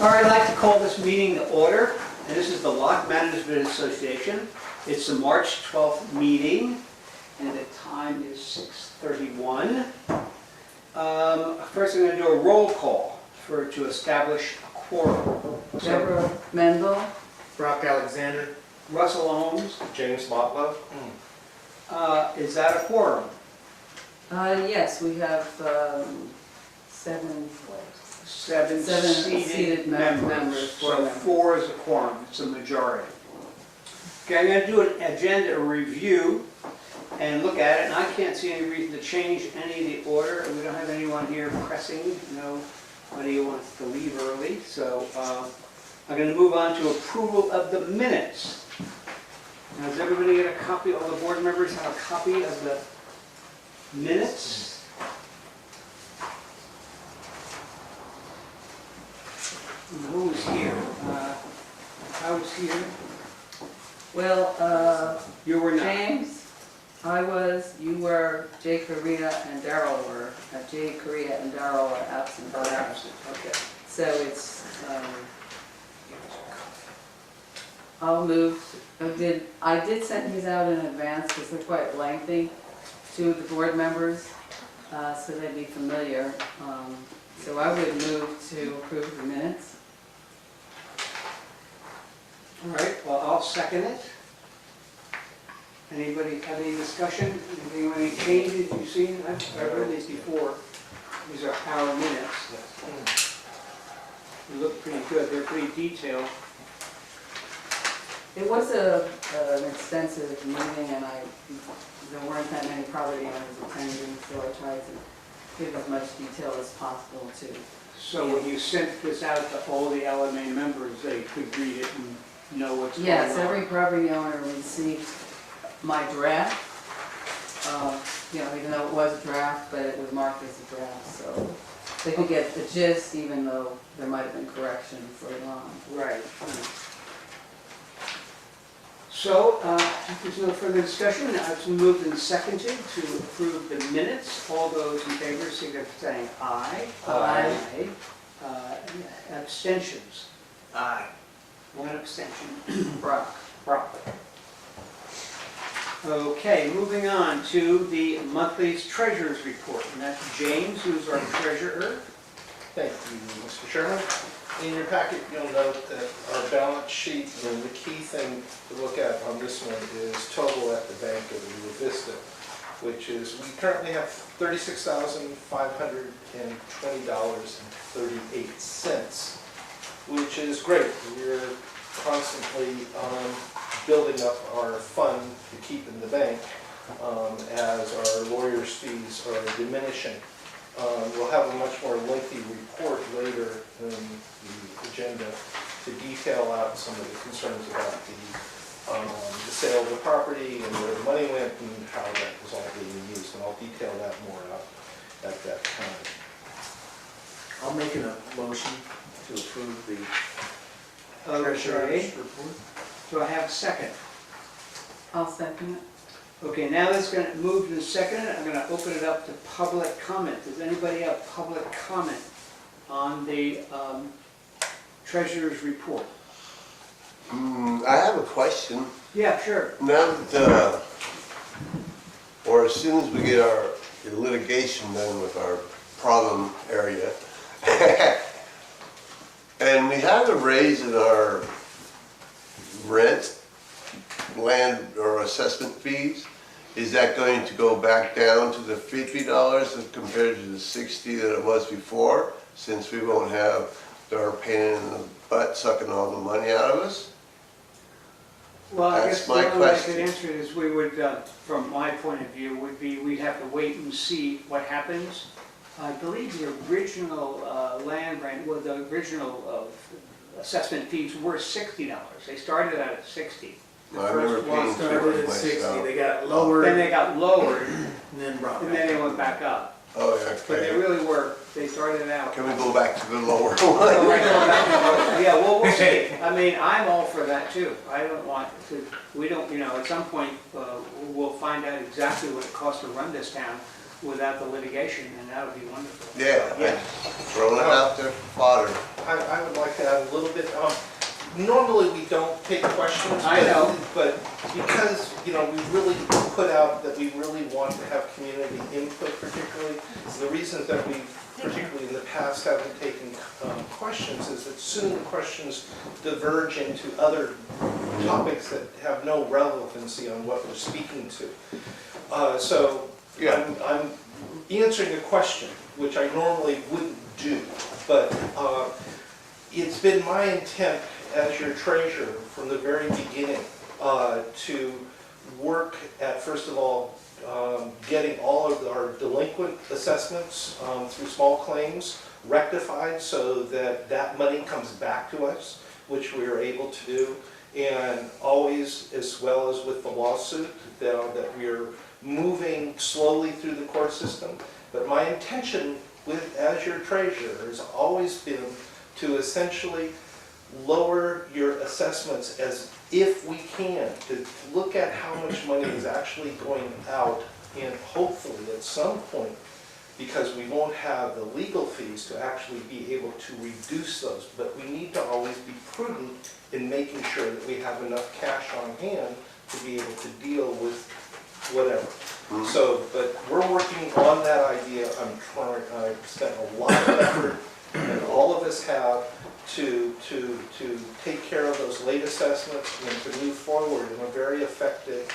All right, I'd like to call this meeting to order, and this is the Locke Management Association. It's the March 12th meeting, and the time is 6:31. First, I'm going to do a roll call to establish a quorum. Deborah Mendel. Brock Alexander. Russell Ooms, James Motlow. is that a quorum? Yes, we have seven Seven seated members. So 4 is a quorum, it's a majority. Okay, I'm going to do an agenda review and look at it, and I can't see any reason to change any of the order. We don't have anyone here pressing, nobody wants to leave early, so I'm going to move on to approval of the minutes. Now, does everybody get a copy, all the board members have a copy of the minutes? Who was here? I was here. Well, You were not. James, I was, you were, Jay Correa and Darrell were. Jay Correa and Darrell are absent. Or absent, okay. So it's, I'll move, I did send these out in advance because they're quite lengthy to the board members, so they'd be familiar. So I would move to approve the minutes. All right, well, I'll second it. Anybody have any discussion? Any changes you've seen? I've read these before. These are our minutes. They look pretty good. They're pretty detailed. It was an extensive meeting, and there weren't that many property owners attending, so I tried to give as much detail as possible too. So when you sent this out to all the L.M.A. members, they could read it and know what's going on? Yes, every property owner received my draft, even though it was a draft, but it was marked as a draft, so they could get the gist even though there might have been corrections later on. Right. So, if there's no further discussion, it's moved and seconded to approve the minutes. All those in favor, signify by saying aye. Aye. Abstentions? Aye. 1 abstention. Brock. Brock. Okay, moving on to the monthly treasurer's report. And that's James, who's our treasurer. Thank you, Mr. Chairman. In your packet, you'll note that our balance sheet, and the key thing to look at on this one is total at the Bank of Rio Vista, which is, we currently have $36,520.38, which is great. We're constantly building up our fund to keep in the bank as our lawyers' fees are diminishing. We'll have a much more lengthy report later in the agenda to detail out some of the concerns about the sale of the property and where the money went and how that was all being used. And I'll detail that more out at that time. I'll make a motion to approve the Okay. treasurer's report. Do I have a second? I'll second it. Okay, now that's going to move to the second. I'm going to open it up to public comment. Does anybody have public comment on the treasurer's report? I have a question. Yeah, sure. Now that, or as soon as we get our litigation done with our problem area, and we have a raise in our rent, land or assessment fees, is that going to go back down to the $50 as compared to the $60 that it was before, since we won't have our pain in the butt sucking all the money out of us? Well, I That's guess the my only way I could question. answer it is we would, from my point of view, would be we'd have to wait and see what happens. I believe the original land rent, well, the original assessment fees were $60. They started out at $60. I remember paying Started at 60, myself. they got lowered, Then they got lowered, and then brought and back. then they went back up. Oh, yeah, But they okay. really were, they started out. Can we go back to the lower Oh, one? right, going back to lower. Yeah, well, we'll see. I mean, I'm all for that too. I don't want to, we don't, at some point, we'll find out exactly what it costs to run this town without the litigation, and that would be wonderful. Yeah, Yeah. throwing it out there, fodder. I would like to add a little bit. Normally, we don't take questions. I know. But because, we really put out that we really want to have community input particularly, the reason that we, particularly in the past, haven't taken questions is that soon the questions diverge into other topics that have no relevancy on what we're speaking to. So I'm answering a question, which I normally wouldn't do, but it's been my intent as your treasurer from the very beginning to work at, first of all, getting all of our delinquent assessments through small claims rectified so that that money comes back to us, which we are able to do, and always, as well as with the lawsuit, that we are moving slowly through the court system. But my intention as your treasurer has always been to essentially lower your assessments as if we can, to look at how much money is actually going out, and hopefully at some point, because we won't have the legal fees, to actually be able to reduce those. But we need to always be prudent in making sure that we have enough cash on hand to be able to deal with whatever. So, but we're working on that idea. I've spent a lot of effort, and all of us have, to take care of those late assessments and to move forward in a very effective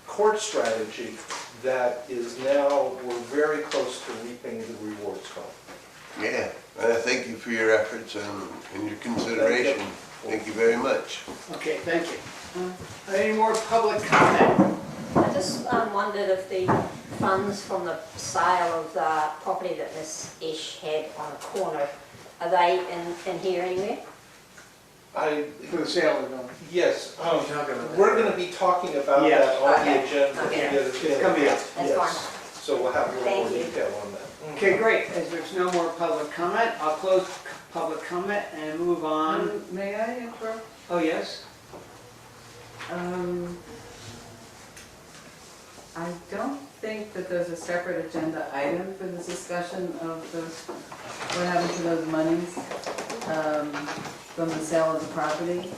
court strategy that is now, we're very close to reaping the rewards from. Yeah, thank you for your efforts and your consideration. Thank you very much. Okay, thank you. Any more public comment? I just wondered if the funds from the sale of the property that Miss Esch had on the corner, are they in here anywhere? For the sale of them? Yes, We're talking about that. we're going to be talking about Yeah. that on Okay. the agenda. Okay. It's coming up. That's Yes. fine. So we'll have a little more Thank you. detail on that. Okay, great. As there's no more public comment, I'll close public comment and move on. May I interrupt? Oh, yes? I don't think that there's a separate agenda item for this discussion of those, what happened to those monies from the sale of the property.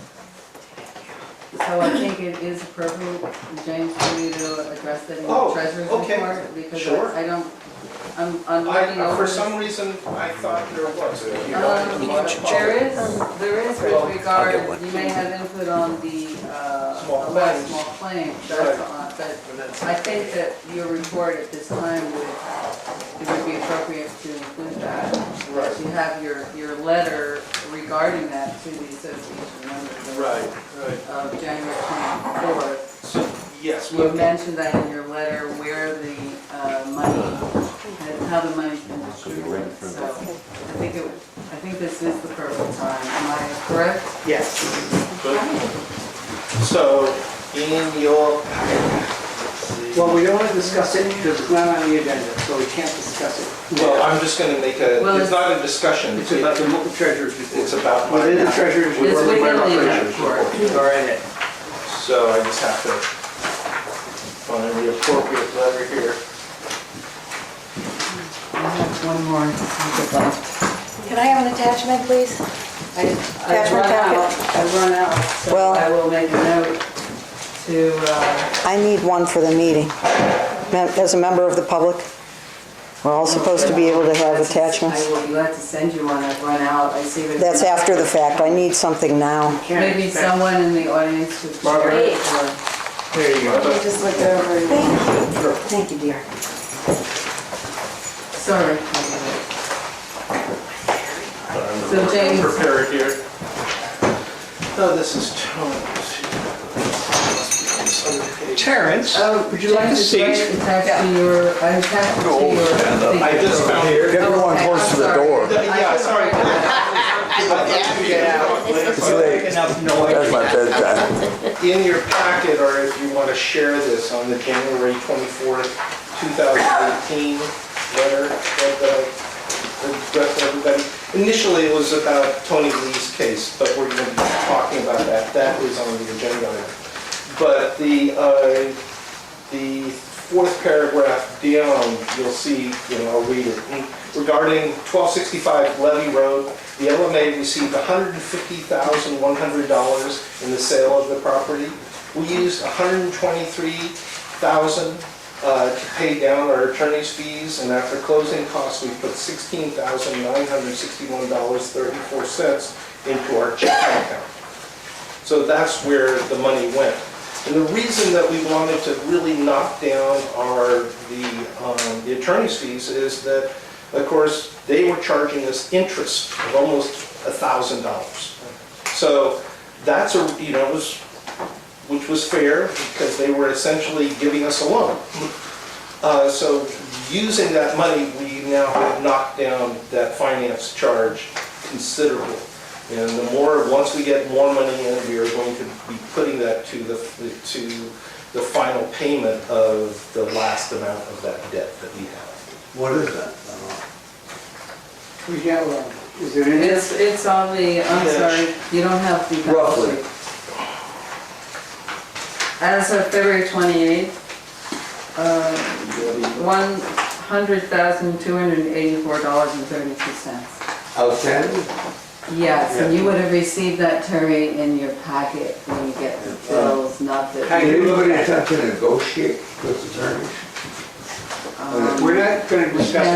So I think it is appropriate, James, for you to address that in Oh, the treasurer's okay. report. Because Sure. I don't, I'm looking over. For some reason, I thought there was. There is with regard, you may have input on the Small last claims. small claim, Right. but I think that your report at this time it would be appropriate to include that. Right. You have your letter regarding that to the association members Right. of January 24th. So, yes, You mentioned that in your letter where the money, how the money's been distributed. So I think this is the perfect time. Am I correct? Yes. So, in your, Well, we don't want to discuss it because it's not on the agenda, so we can't discuss it. well, I'm just going to make Well, it's not a discussion. It's about the treasurer's report. It's about my. Within the treasurer's It's report. within the treasurer's report. Go right ahead. So I just have to find the appropriate letter here. I have one more packet left. Can I have an attachment, please? I Attachment run out, packet. I run out, so Well- I will make a note to, I need one for the meeting. As a member of the public, we're all supposed to be able to have attachments. I will be glad to send you one, I've run out, I see that. That's after the fact. I need something now. Maybe someone in the audience could share Margaret? it, or- There you go. Just look over. Thank you. Thank you, dear. Sorry. So James, Prepare it here. No, this is Terrence, would you like a James is right seat? attached to your, I attached to your. I just found Here, it. everyone close to the door. Yeah, sorry. It's late. Enough noise. In your packet, or if you want to share this on the January 24th, 2018 letter that I addressed everybody. Initially, it was about Tony Lee's case, but we're going to be talking about that. That is on the agenda item. But the fourth paragraph down, you'll see, I'll read it. regarding 1265 Levy Road. The L.M.A. received $150,100 in the sale of the property. We used $123,000 to pay down our attorney's fees, and after closing costs, we put $16,961.34 into our checking account. So that's where the money went. And the reason that we wanted to really knock down the attorney's fees is that, of course, they were charging us interest of almost $1,000. So that's which was fair because they were essentially giving us a loan. So using that money, we now have knocked down that finance charge considerably. And the more, once we get more money in, we are going to be putting that to the final payment of the last amount of that debt that we have. What is that? We have, is there any? It's on the, I'm sorry, you don't have the. Roughly. As of February 28th, $100,284.32. Outstanding? Yes, and you would have received that, Terry, in your packet when you get the bills, not the. Did anybody attempt to negotiate with attorneys? We're not going to discuss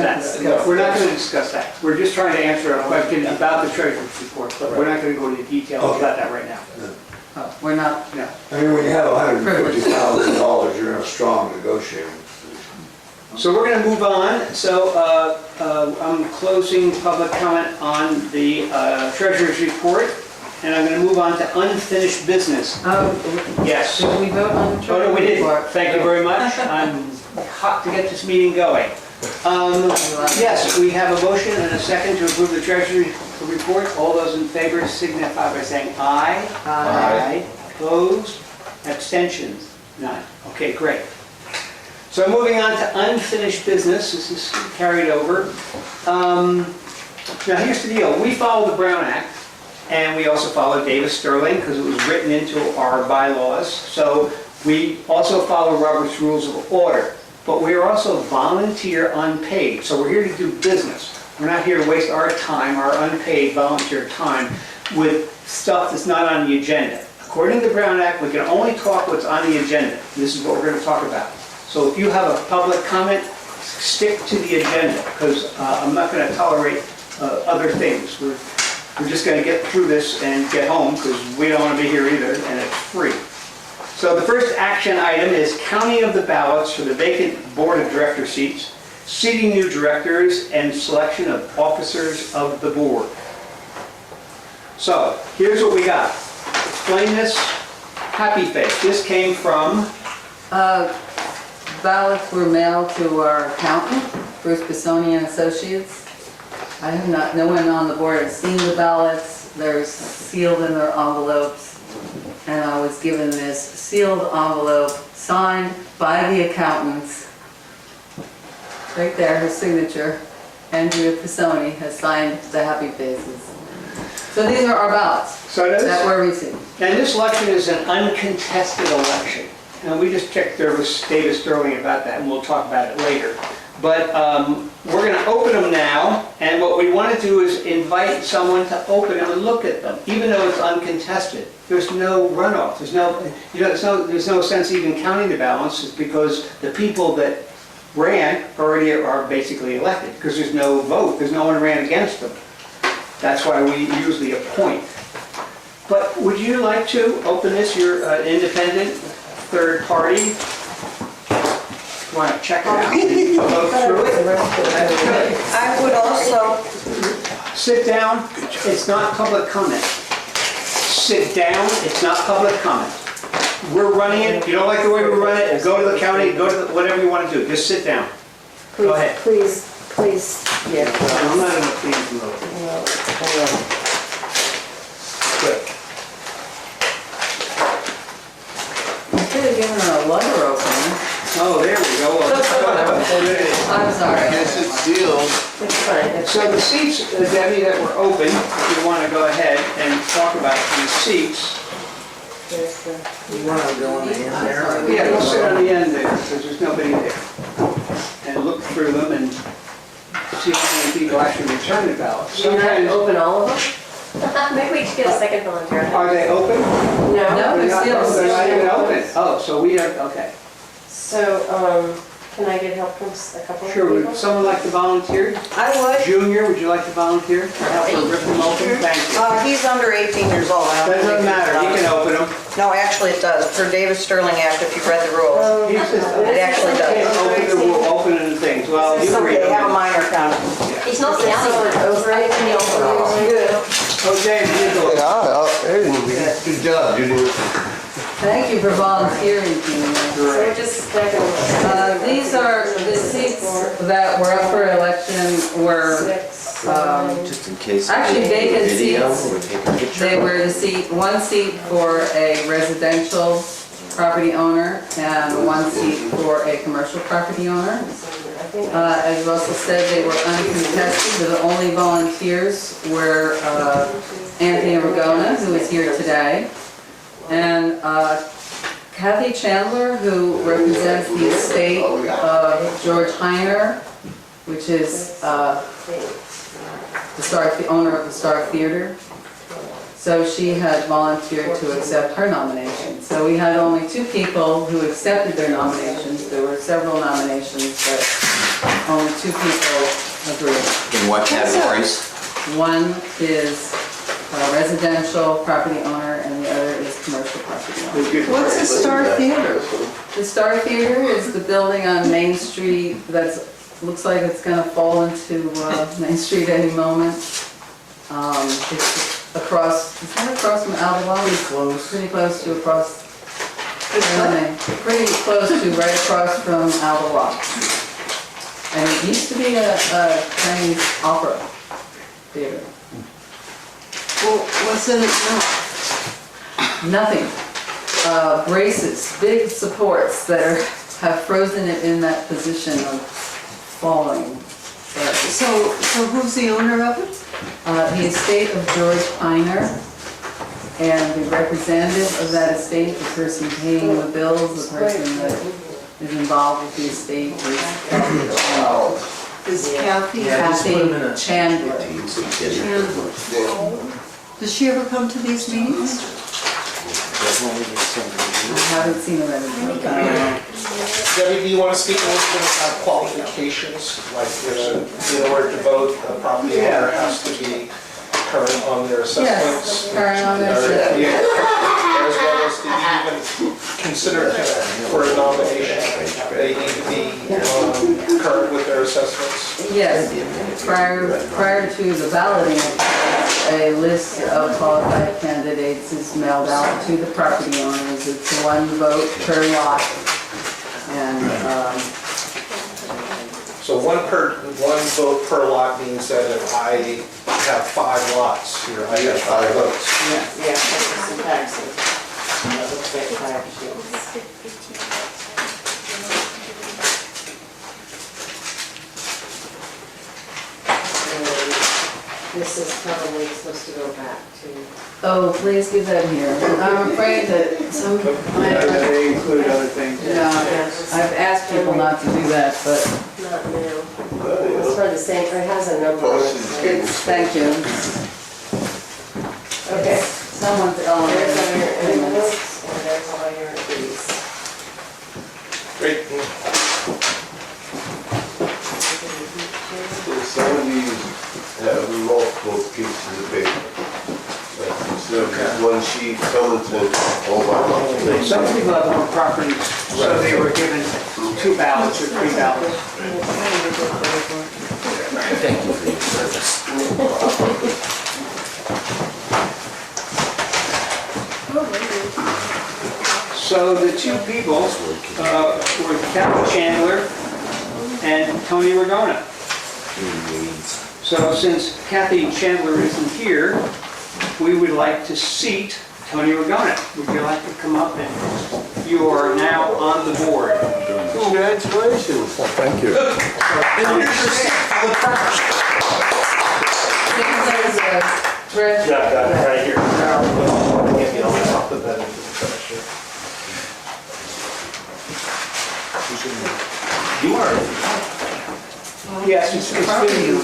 that. We're not going to discuss that. We're just trying to answer a question about the treasurer's report, but we're not going to go into details about that right now. Oh, we're not, No. I mean, when you have $150,000, you're in a strong negotiating position. So we're going to move on. So I'm closing public comment on the treasurer's report, and I'm going to move on to unfinished business. Yes. did we vote on the Oh, no, treasurer's we didn't. report? Thank you very much. I'm hot to get this meeting going. Yes, we have a motion and a second to approve the treasury report. All those in favor signify by saying aye. Aye. Opposed? Abstentions? None. Okay, great. So moving on to unfinished business. This is carried over. Now here's the deal. We follow the Brown Act, and we also follow Davis Sterling because it was written into our bylaws. So we also follow Robert's Rules of Order. But we are also volunteer unpaid, so we're here to do business. We're not here to waste our time, our unpaid volunteer time, with stuff that's not on the agenda. According to the Brown Act, we can only talk what's on the agenda. This is what we're going to talk about. So if you have a public comment, stick to the agenda, because I'm not going to tolerate other things. We're just going to get through this and get home, because we don't want to be here either, and it's free. So the first action item is counting of the ballots for the vacant board of director seats, seating new directors, and selection of officers of the board. So here's what we got. Explain this. Happy face. This came from? Ballots were mailed to our accountant, Bruce Bissoni and Associates. I have not, no one on the board has seen the ballots. They're sealed in their envelopes. And I was given this sealed envelope signed by the accountants. Right there, her signature. Andrea Pisoni has signed the happy faces. So these are our ballots that were received. And this election is an uncontested election. And we just checked there with Davis Sterling about that, and we'll talk about it later. But we're going to open them now, and what we want to do is invite someone to open them and look at them, even though it's uncontested. There's no runoff. There's no sense even counting the ballots, because the people that ran already are basically elected, because there's no vote. There's no one ran against them. That's why we usually appoint. But would you like to open this? You're an independent third party. Want to check it out? Go through it? I would also, Sit down. It's not public comment. Sit down. It's not public comment. We're running it. If you don't like the way we run it, go to the county, go to whatever you want to do. Just sit down. Go ahead. Please. Yeah, I'm not in a please mode. Good. Instead of giving her a letter opening. Oh, there we go. I'm sorry. Yes, it's sealed. It's fine. So the seats, Debbie, that were open, if you want to go ahead and talk about these seats. You want to go on the end there? Yeah, we'll sit on the end there, because there's nobody there. And look through them and see how many people actually return the ballots. Do you not Sometimes, open all of them? Maybe we should get a second volunteer. are they open? No, They're they're not, still. they're not even open. Oh, so we have, okay. So, can I get help from a couple of Sure, people? would someone like to volunteer? I would. Junior, would you like to volunteer? Help her rip them open? Thank you. He's under 18 years old. I don't Doesn't think matter, he's he can allowed. open them. No, actually it does. Per Davis Sterling Act, if you've read the rules. It actually does. Open the, open the things, well, you can read They have a them. minor county. He's not the only one. Over 18 years old. Oh, James, you go. Good job, Judy. Thank you for volunteering, Tina. So we're just stacking them. These are the seats that were up for election were, 6, Just in case. Actually, vacant Video, seats. we're taking a picture. they were the seat, one seat for a residential property owner and one seat for a commercial property owner. As Russell said, they were uncontested. The only volunteers were Anthony Ragona, who is here today, and Kathy Chandler, who represents the estate of George Heiner, which is the owner of the Star Theater. So she had volunteered to accept her nomination. So we had only 2 people who accepted their nominations. There were several nominations, but only 2 people agreed. In what categories? One is a residential property owner and the other is commercial property owner. What's the Star Theater? The Star Theater is the building on Main Street looks like it's gonna fall into Main Street any moment. It's across, is that across from Albemarle? Pretty close to across, pretty close to right across from Albemarle. And it used to be a Chinese opera theater. Well, what's in it now? Nothing. Braces, big supports that have frozen it in that position of falling. But, So who's the owner of it? the estate of George Heiner, and the representative of that estate, the person paying the bills, the person that is involved with the estate is Kathy Kathy Chandler. Chandler. Does she ever come to these meetings? I haven't seen her in Debbie, do you want to speak a little bit about qualifications? Like, in order to vote, a property owner has to be current on their assessments? Yes, current on their assessments. Yeah, as well as to even consider for a nomination, they need to be current with their assessments? Yes, prior to the balloting, a list of qualified candidates is mailed out to the property owners. It's 1 vote per lot. And, So one vote per lot means that if I have 5 lots here, I get 5 votes. Yeah, some taxes. That looks like tax sheets. And this is probably supposed to go back to. oh, please give that here. I'm afraid that They include other things. I've asked people not to do that, but Not now. It's probably the same, or it has a number on it. thank you. Okay. Someone's There's all your elevator. envelopes, and there's all your fees. Great. Some of these have multiple pieces of paper. Like, instead of just one sheet, someone sent a whole bunch. Some people have owned properties, so they were given 2 ballots or 3 ballots. Thank you for your service. So the 2 people were Kathy Chandler and Tony Ragona. So since Kathy Chandler isn't here, we would like to seat Tony Ragona. Would you like to come up and you are now on the board? Congratulations. Thank you. Trish, Yeah, got it right here. Give me all this, I'll put that into the trash here. You are. Yes, it's been,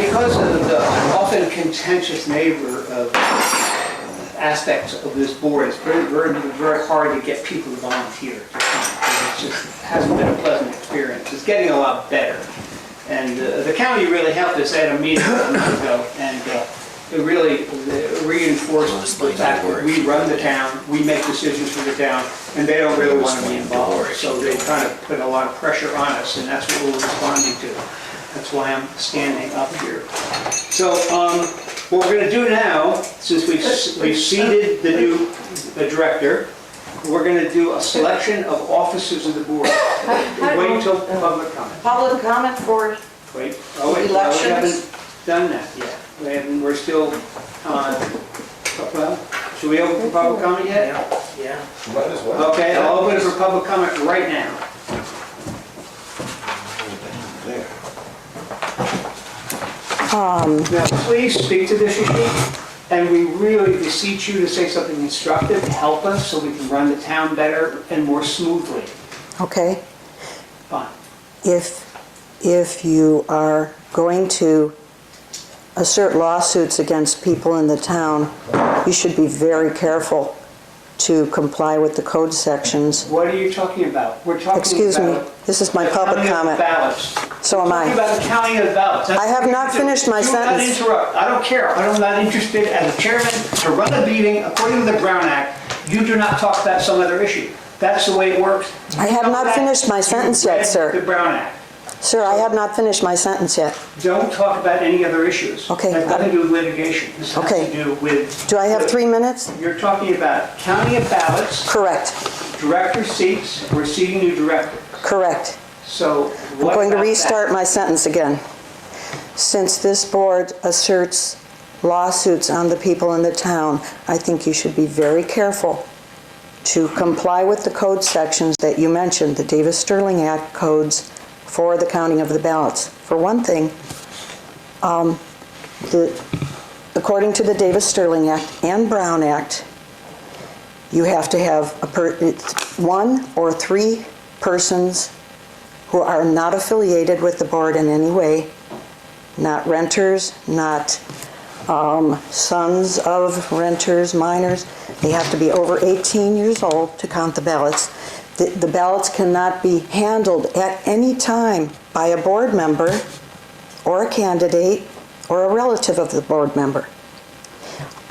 because of the often contentious neighbor of aspects of this board, it's very hard to get people to volunteer. It just hasn't been a pleasant experience. It's getting a lot better. And the county really helped us at a meeting a month ago, and it really reinforced the fact that we run the town, we make decisions for the town, and they don't really want to be involved. So they kind of put a lot of pressure on us, and that's what we're responding to. That's why I'm standing up here. So what we're going to do now, since we've seated the new director, we're going to do a selection of officers of the board. Wait until public comment. Public comment for Wait, oh wait, no, we elections? haven't done that yet. We're still on, well, should we open for public comment yet? Yeah. Might as well. Okay, I'll open it for public comment right now. Now, please speak to this issue, and we really beseech you to say something instructive to help us so we can run the town better and more smoothly. Okay, Fine. if you are going to assert lawsuits against people in the town, you should be very careful to comply with the code sections. What are you talking about? We're talking about... Excuse me, this is my the public counting of comment. ballots. So am We're talking I. about the counting of ballots. I have not finished my sentence. Do not interrupt. I don't care. I'm not interested as a chairman to run a meeting according to the Brown Act. You do not talk about some other issue. That's the way it works. I have You know not that? finished my sentence You yet, read sir. The Brown Act. Sir, I have not finished my sentence yet. Don't talk about any other issues. Okay. It has nothing to do with litigation. This has Okay. to do with... Do I have 3 minutes? You're talking about counting of ballots, Correct, director seats, we're seating new director. correct. So I'm what going to about that? restart my sentence again. Since this board asserts lawsuits on the people in the town, I think you should be very careful to comply with the code sections that you mentioned, the Davis-Sterling Act codes for the counting of the ballots. For one thing, according to the Davis-Sterling Act and Brown Act, you have to have one or three persons who are not affiliated with the board in any way, not renters, not sons of renters, minors. They have to be over 18 years old to count the ballots. The ballots cannot be handled at any time by a board member or a candidate or a relative of the board member.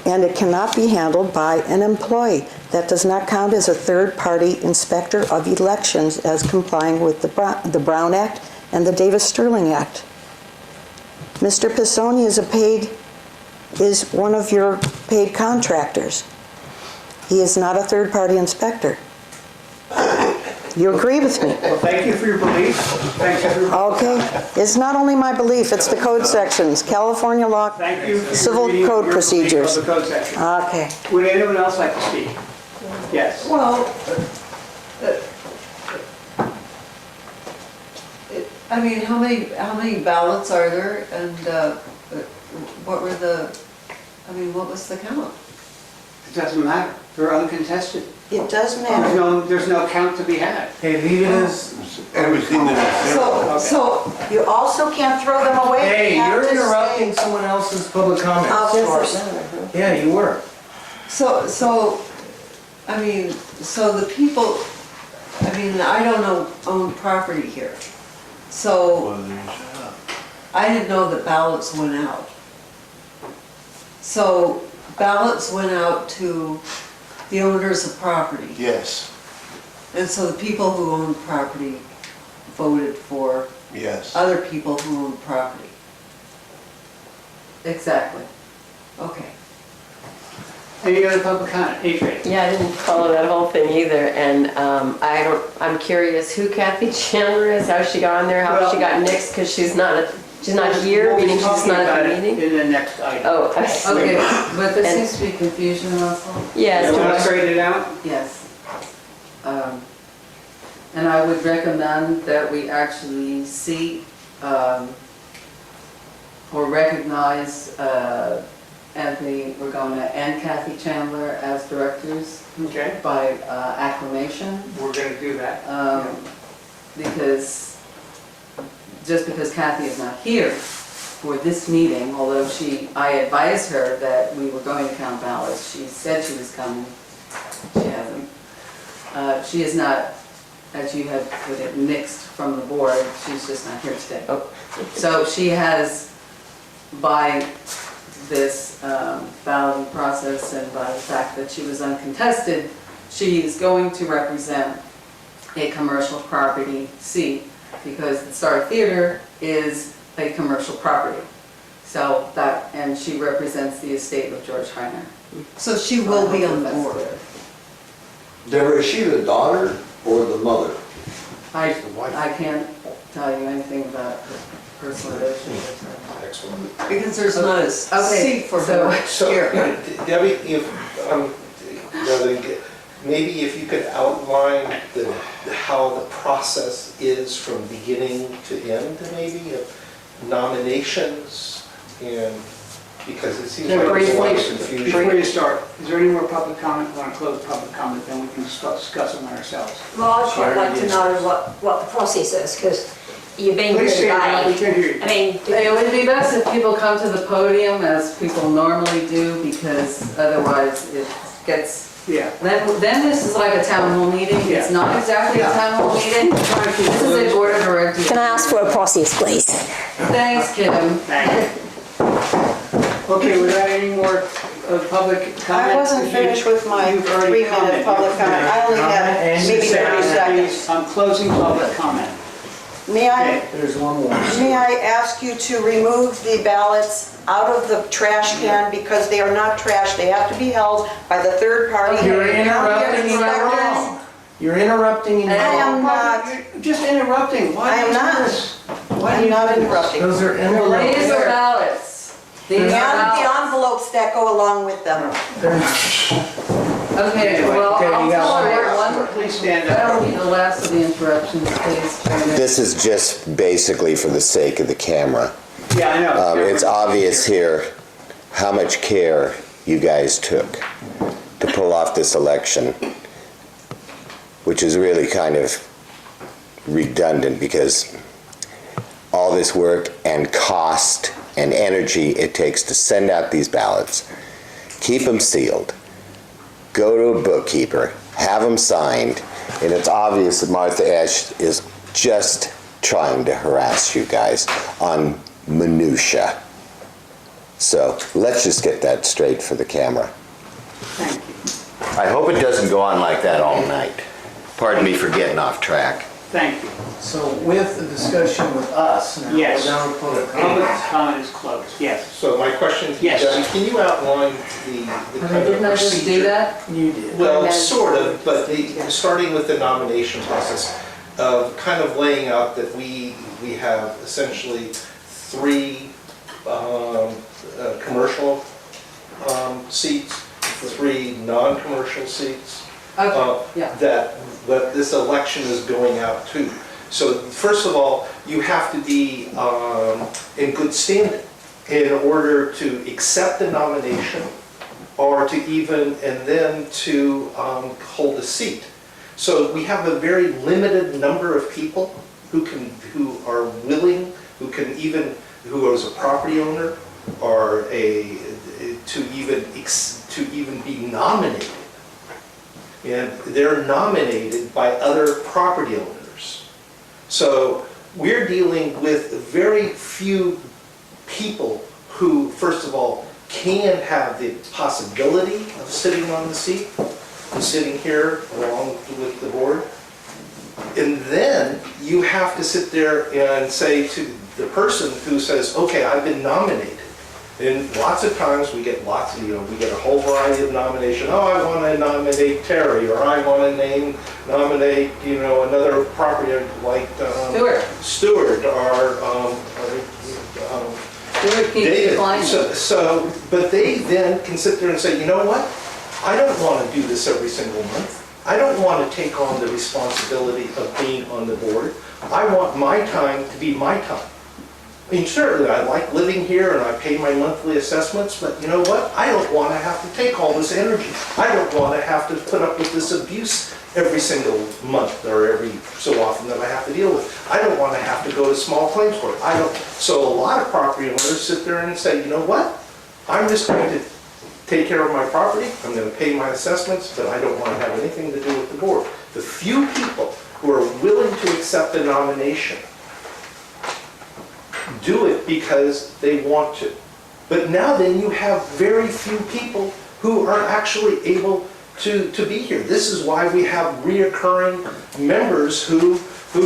And it cannot be handled by an employee. That does not count as a third-party inspector of elections as complying with the Brown Act and the Davis-Sterling Act. Mr. Pisoni is one of your paid contractors. He is not a third-party inspector. You agree with me? Well, thank you for your belief. Thank you for your... Okay. It's not only my belief, it's the code sections, California law, Thank you for civil reading code your belief procedures. of the code section. Okay. Would anyone else like to speak? Yes. Well, I mean, how many ballots are there, and what was the count? It doesn't matter. They're uncontested. It does matter. There's no count to be had. Hey, leave it as, Everything that is zero. So, You also can't throw them away. hey, You have you're to interrupting stay. someone else's public comments. Oh, Yeah, you were. so, I mean, so the people, I mean, I don't own property here. So, I didn't know that ballots went out. So, ballots went out to the owners of property. Yes, And so the people who own property voted for yes. other people who own property. Exactly. Okay. Any other public comment? Adrian? Yeah, I didn't follow that whole thing either, and I'm curious who Kathy Chandler is, how she got on there, how she got nixed, because she's not here, We'll be meaning she's talking not about at it the meeting? in the next item. Oh, I see. Okay, but there And- seems to be confusion, Russell. Yes, You want to straighten it out? Yes. And I would recommend that we actually seat or recognize Anthony Regona and Kathy Chandler as directors Okay, by acclamation. we're going to do that. Because just because Kathy is not here for this meeting, although I advised her that we were going to count ballots, she said she was coming, she hasn't. She is not, as you had put it, nixed from the board, she's just not here today. So she has, by this balloting process and by the fact that she was uncontested, she is going to represent a commercial property seat because the Star Theater is a commercial property. So that, and she represents the estate of George Heiner. So she will be on the board. Deborah, is she the daughter or the mother? I can't tell you anything about her personal relationship with her. Excellent. Because there's not a Okay, seat for so- her So, here. Debbie, maybe if you could outline how the process is from beginning to end, maybe, of nominations, and, because it seems like there's a lot of confusion. Before you start, is there any more public comment? We want to close public comment, then we can discuss them ourselves. Well, I'd quite like to know what the process is, because you've been Please very stand up, we vague. can hear you. I mean, It would be best if people come to the podium as people normally do, because otherwise it gets, Yeah. then this is like a town hall meeting. It's not exactly a town hall meeting. This is a board of directors. can I ask for a process, please? Thanks, Kim. Thank you. Okay, without any more public comment? I wasn't finished with my You've already 3-minute commented. public comment. I only had maybe 30 seconds. I'm closing public comment. May I, There's one more. may I ask you to remove the ballots out of the trash can because they are not trash. They have to be held by the third party. You're interrupting, you're Inspectors. wrong. You're interrupting and I you're am wrong. not, You're just interrupting. Why I am do you do not. this? Why do I'm you not do this? interrupting. Those are envelopes. These are ballots. These And are the ballots. envelopes that go along with them. Okay, well, Okay, I'll you got tell one. her one. Please stand That'll up. be the last of the interruptions, please. Chairman. This is just basically for the sake of the camera. Yeah, I know. It's obvious here how much care you guys took to pull off this election, which is really kind of redundant because all this work and cost and energy it takes to send out these ballots, keep them sealed, go to a bookkeeper, have them signed, and it's obvious that Martha Esch is just trying to harass you guys on minutia. So let's just get that straight for the camera. Thank you. I hope it doesn't go on like that all night. Pardon me for getting off track. Thank you. So with the discussion with us, now we're Yes. down to public Public comment. comment is closed. Yes. So my question to you, Yes. Debbie, can you outline the kind of Didn't I just do procedure? that? You did. Well, sort of, but starting with the nomination process, of kind of laying out that we have essentially 3 commercial seats, 3 non-commercial seats. Okay, yeah. That this election is going out to. So first of all, you have to be in good standing in order to accept the nomination or to even, and then to hold a seat. So we have a very limited number of people who are willing, who is a property owner or to even be nominated. And they're nominated by other property owners. So we're dealing with very few people who, first of all, can have the possibility of sitting on the seat and sitting here along with the board. And then you have to sit there and say to the person who says, okay, I've been nominated. And lots of times we get we get a whole variety of nomination. Oh, I want to nominate Terry, or I want to nominate, another property like Stuart, or Stuart keeps David. declining. But they then can sit there and say, you know what? I don't want to do this every single month. I don't want to take on the responsibility of being on the board. I want my time to be my time. I mean, certainly, I like living here and I pay my monthly assessments, but you know what? I don't want to have to take all this energy. I don't want to have to put up with this abuse every single month or every so often that I have to deal with. I don't want to have to go to small claims court. I don't. So a lot of property owners sit there and say, you know what? I'm just going to take care of my property. I'm going to pay my assessments, but I don't want to have anything to do with the board. The few people who are willing to accept a nomination do it because they want to. But now then you have very few people who are actually able to be here. This is why we have reoccurring members who,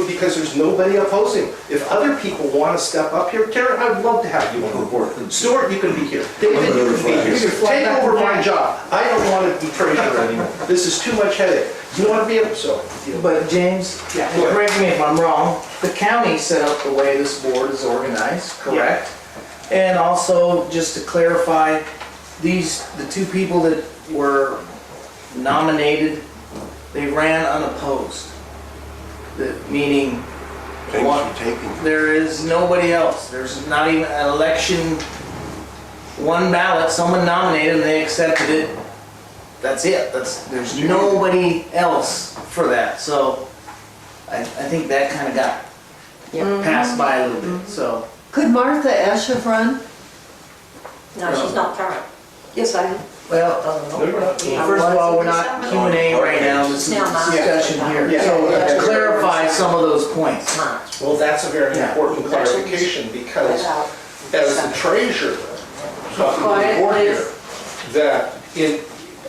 because there's nobody opposing. If other people want to step up here, Karen, I'd love to have you on the board. Stuart, you can be here. David, you can be here. Take over my job. I don't want to be treasurer anymore. This is too much headache. You want to be able, so. But James, Yeah. correct me if I'm wrong, the county set up the way this board is organized, correct? And also, just to clarify, the two people that were nominated, they ran unopposed. Meaning, Thanks for taking. there is nobody else. There's not even an election, one ballot, someone nominated and they accepted it. That's it. There's nobody else for that. So I think that kind of got passed by a little bit, so. Could Martha Esch have run? No, she's not current. Yes, I am. Well, No, you're not. first of all, we're not Q&A right now, this is discussion here. Yeah. So to clarify some of those points. March. Well, that's a very Yeah. important clarification because as the treasurer, talking to the board here, that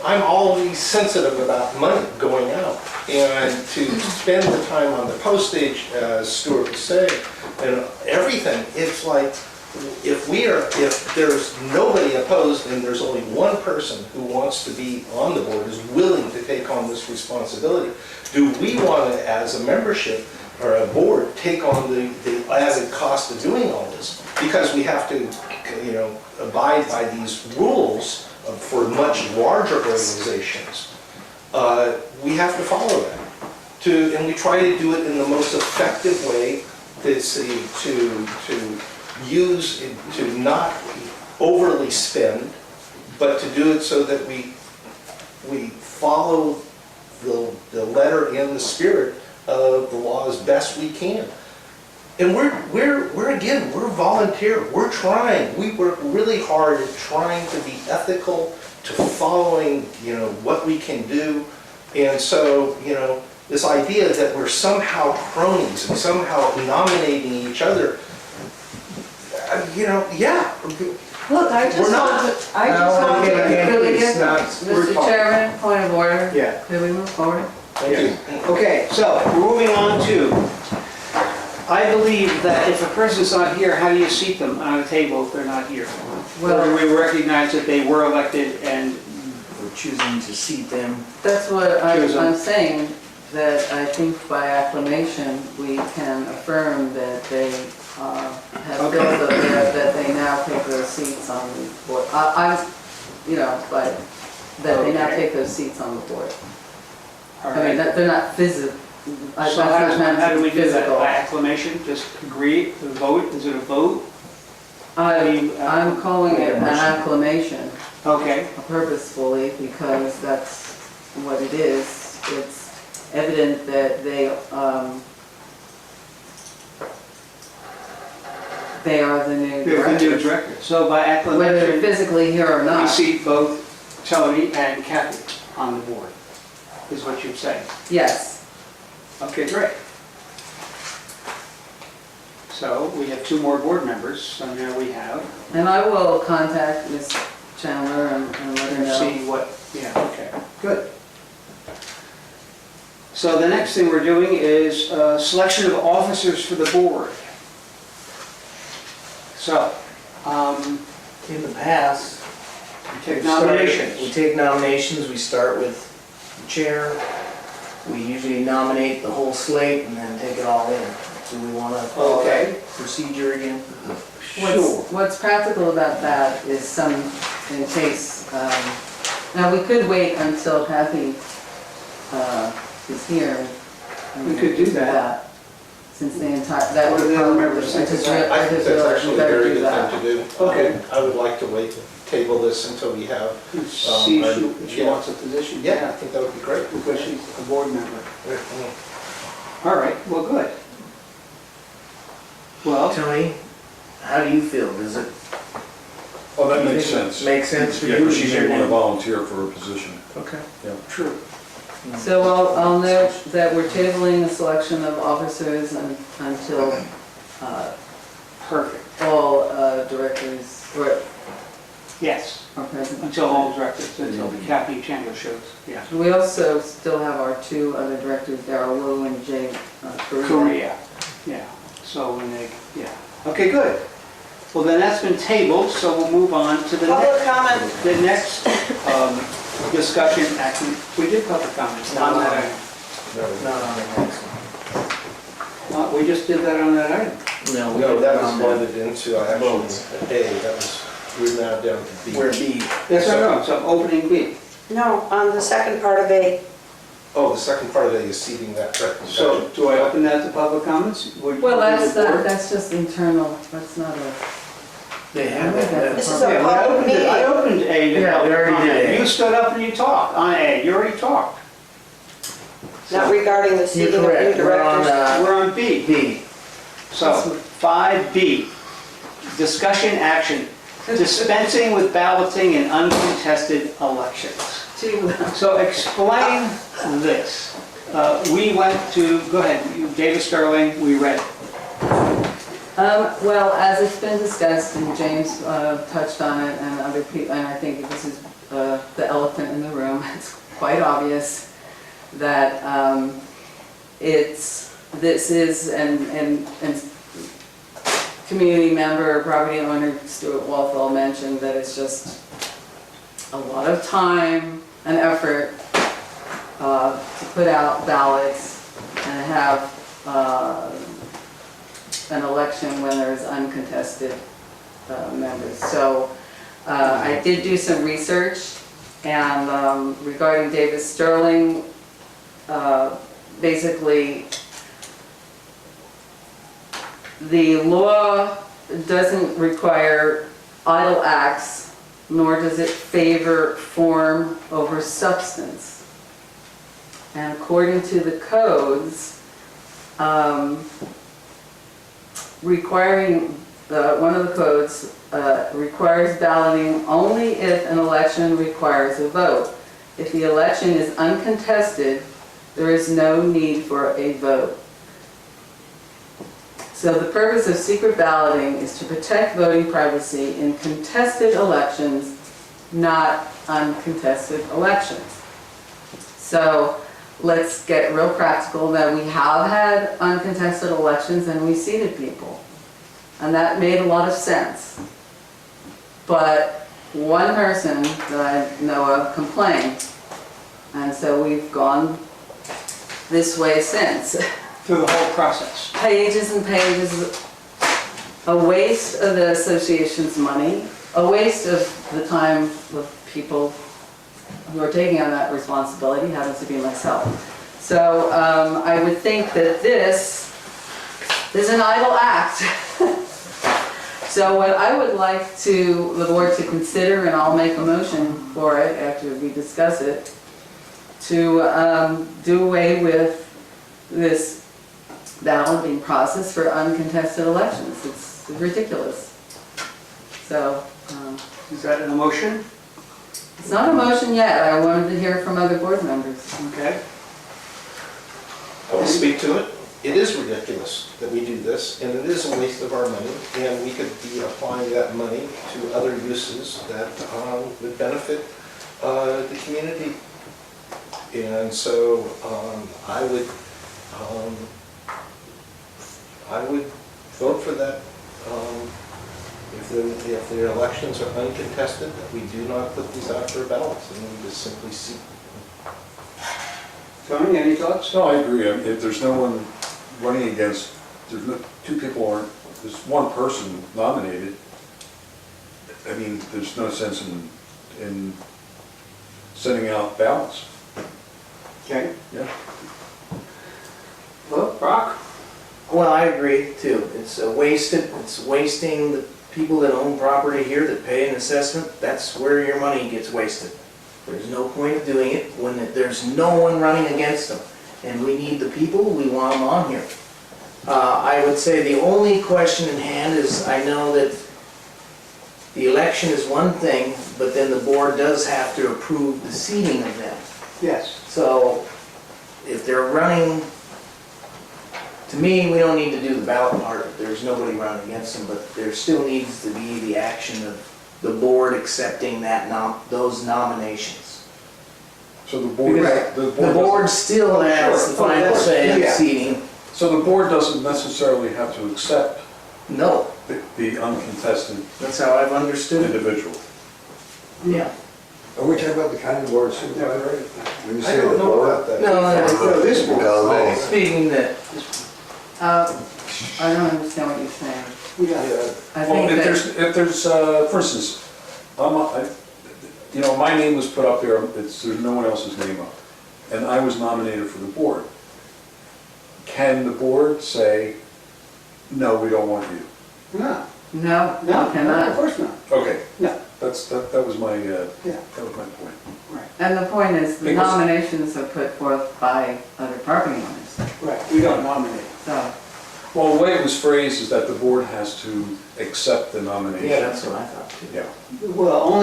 I'm always sensitive about money going out. And to spend the time on the postage, as Stuart was saying, and everything, it's like, if there's nobody opposed and there's only one person who wants to be on the board, is willing to take on this responsibility, do we want to, as a membership or a board, take on the added cost of doing all this? Because we have to, abide by these rules for much larger organizations. We have to follow that. And we try to do it in the most effective way to not overly spend, but to do it so that we follow the letter and the spirit of the law as best we can. And we're volunteer. We're trying. We work really hard at trying to be ethical, to following, what we can do. And so, this idea that we're somehow cronies and somehow nominating each other, yeah. Look, I just want to, Mr. Chairman, point of order. Yeah. Could we move forward? Thank you. Okay, so we're moving on to, I believe that if a person's not here, how do you seat them on a table if they're not here? Or do we recognize that they were elected and We're choosing to seat them. That's what Choose them. I'm saying, that I think by acclamation, we can affirm that they have Okay. filled that they now take those seats on the board. But that they now Okay. take those seats on the board. all I mean, right? that they're not physical. So how do we do that? By acclamation, just agree, vote, is it a vote? I'm calling it an acclamation Okay, purposefully because that's what it is. It's evident that they are the new they're the new directors. director. So by Whether they're acclamation, physically here or we not. seat both Tony and Kathy on the board, is what you're saying. Yes. Okay, great. So we have two more board members, so now we have, And I will contact Ms. Chandler and let her know. see what, yeah, okay, good. So the next thing we're doing is selection of officers for the board. So, In the past, take we nominations. take nominations, we start with the chair. We usually nominate the whole slate and then take it all in. Do we want to follow Okay. that procedure again? Sure. What's practical about that is in case, now we could wait until Kathy is here. and We could do that. since the entire, that What do would the probably, members think of that? I think that's actually a very good thing to do. Okay. I would like to wait, table this until we have. See if she yeah. wants a position. Yeah, I think that would be great. Because she's a board member. Yeah. All right, well, good. Well, Tony, how do you feel? Does it Oh, that makes sense. make sense for Yeah, you? because she may Your want to name? volunteer for a position. Okay. true. so I'll note that we're tabling the selection of officers until Perfect. all directors Yes, are present. until all directors, until the Kathy Chandler shows, yeah. We also still have our two other directors, Darrell Wu and Jay Korea. Korea, yeah. So when they, yeah. Okay, good. Well, then that's been tabled, so we'll move on to the Public next, comment. the next discussion action. We did public comments, not on that item. Not on the next one. We just did that on that item. No, No, that was on blended into actually Votes. A, that was, we're now down to B. Where B. Yes, I know, so opening B. No, on the second part of A. Oh, the second part of A is seating that correct. So do I open that to public comments? Well, that's just internal, that's not a. They have Okay. it. This is a Yeah, I public opened it. I meeting. opened A to Yeah, we public already did comment. A. You stood up and you talked on A, you already talked. Not regarding the You're seating of new correct, we're on directors. We're on B. B. So, 5B, discussion action, dispensing with balloting in uncontested elections. So explain this. We went to, go ahead, David Sterling, we read it. Well, as it's been discussed, and James touched on it, and other people, and I think this is the elephant in the room, it's quite obvious that this is, and community member, property owner Stuart Walthall mentioned that it's just a lot of time and effort to put out ballots and have an election when there's uncontested members. So I did do some research, and regarding David Sterling, basically the law doesn't require idle acts, nor does it favor form over substance. And according to the codes, requiring, one of the codes requires balloting only if an election requires a vote. If the election is uncontested, there is no need for a vote. So the purpose of secret balloting is to protect voting privacy in contested elections, not uncontested elections. So let's get real practical that we have had uncontested elections and we seated people. And that made a lot of sense. But one person that I know of complained, and so we've gone this way since. Through the whole process. Pages and pages, a waste of the association's money, a waste of the time of people who are taking on that responsibility, happens to be myself. So I would think that this is an idle act. So what I would like the board to consider, and I'll make a motion for it after we discuss it, to do away with this balloting process for uncontested elections. It's ridiculous. So, Is that an motion? it's not a motion yet. I wanted to hear from other board members. Okay. I will speak to it. It is ridiculous that we do this, and it is a waste of our money, and we could be applying that money to other uses that would benefit the community. And so I would vote for that. If the elections are uncontested, that we do not put these out for ballots, and we just simply seat. Tony, any thoughts? No, I agree. I mean, if there's no one running against, there's no, two people aren't, there's one person nominated, I mean, there's no sense in sending out ballots. Okay. Yeah. Well, Brock? Well, I agree too. It's wasting the people that own property here that pay an assessment. That's where your money gets wasted. There's no point of doing it when there's no one running against them. And we need the people, we want them on here. I would say the only question in hand is, I know that the election is one thing, but then the board does have to approve the seating of them. Yes. So if they're running, to me, we don't need to do the ballot part. There's nobody running against them, but there still needs to be the action of the board accepting those nominations. So the board, Right. the The board still has the final say in Yeah. seating. So the board doesn't necessarily have to accept No, the uncontested that's how I've understood it. individual. Yeah. Are we talking about the county board of supervisors? When you I say the don't know board? about that. No, this board. L.M.A. speaking that, I don't understand what you're saying. Yeah. I Well, think that, if there's, for instance, my name was put up there, there's no one else's name up, and I was nominated for the board. Can the board say, no, we don't want you? No, no, you of cannot. course not. Okay. No. That was my, Yeah. that was my point. Right, And the point is, the Because- nominations are put forth by other property owners, right, we don't nominate. so. Well, the way it was phrased is that the board has to accept the nomination. yeah, that's what I thought too. Yeah. Well,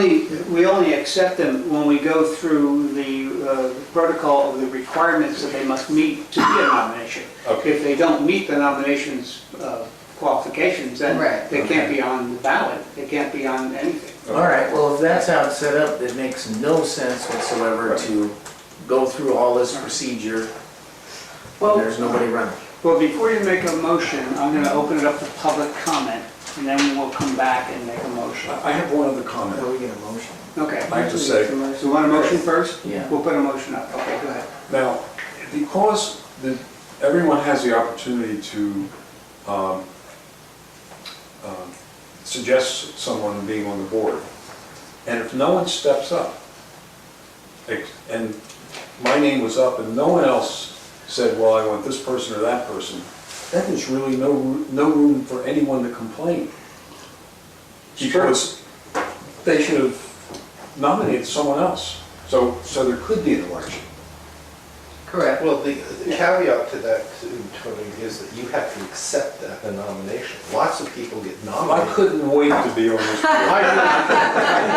we only accept them when we go through the protocol of the requirements that they must meet to be a nomination. Okay. If they don't meet the nominations qualifications, then Right. they can't be on the ballot, they can't be on anything. All right, well, if that's how it's set up, it makes no sense whatsoever to go through all this procedure when there's nobody running. Well, before you make a motion, I'm going to open it up to public comment, and then we'll come back and make a motion. I have one other comment. Well, we get a motion. Okay. I have to say, So you want a motion first? Yeah. We'll put a motion up. Okay, go ahead. now, because everyone has the opportunity to suggest someone being on the board, and if no one steps up, and my name was up and no one else said, well, I want this person or that person, then there's really no room for anyone to complain. Because they should have nominated someone else. So there could be an election. Correct. Well, the caveat to that, Tony, is that you have to accept the nomination. Lots of people get I nominated. couldn't wait to be on this board.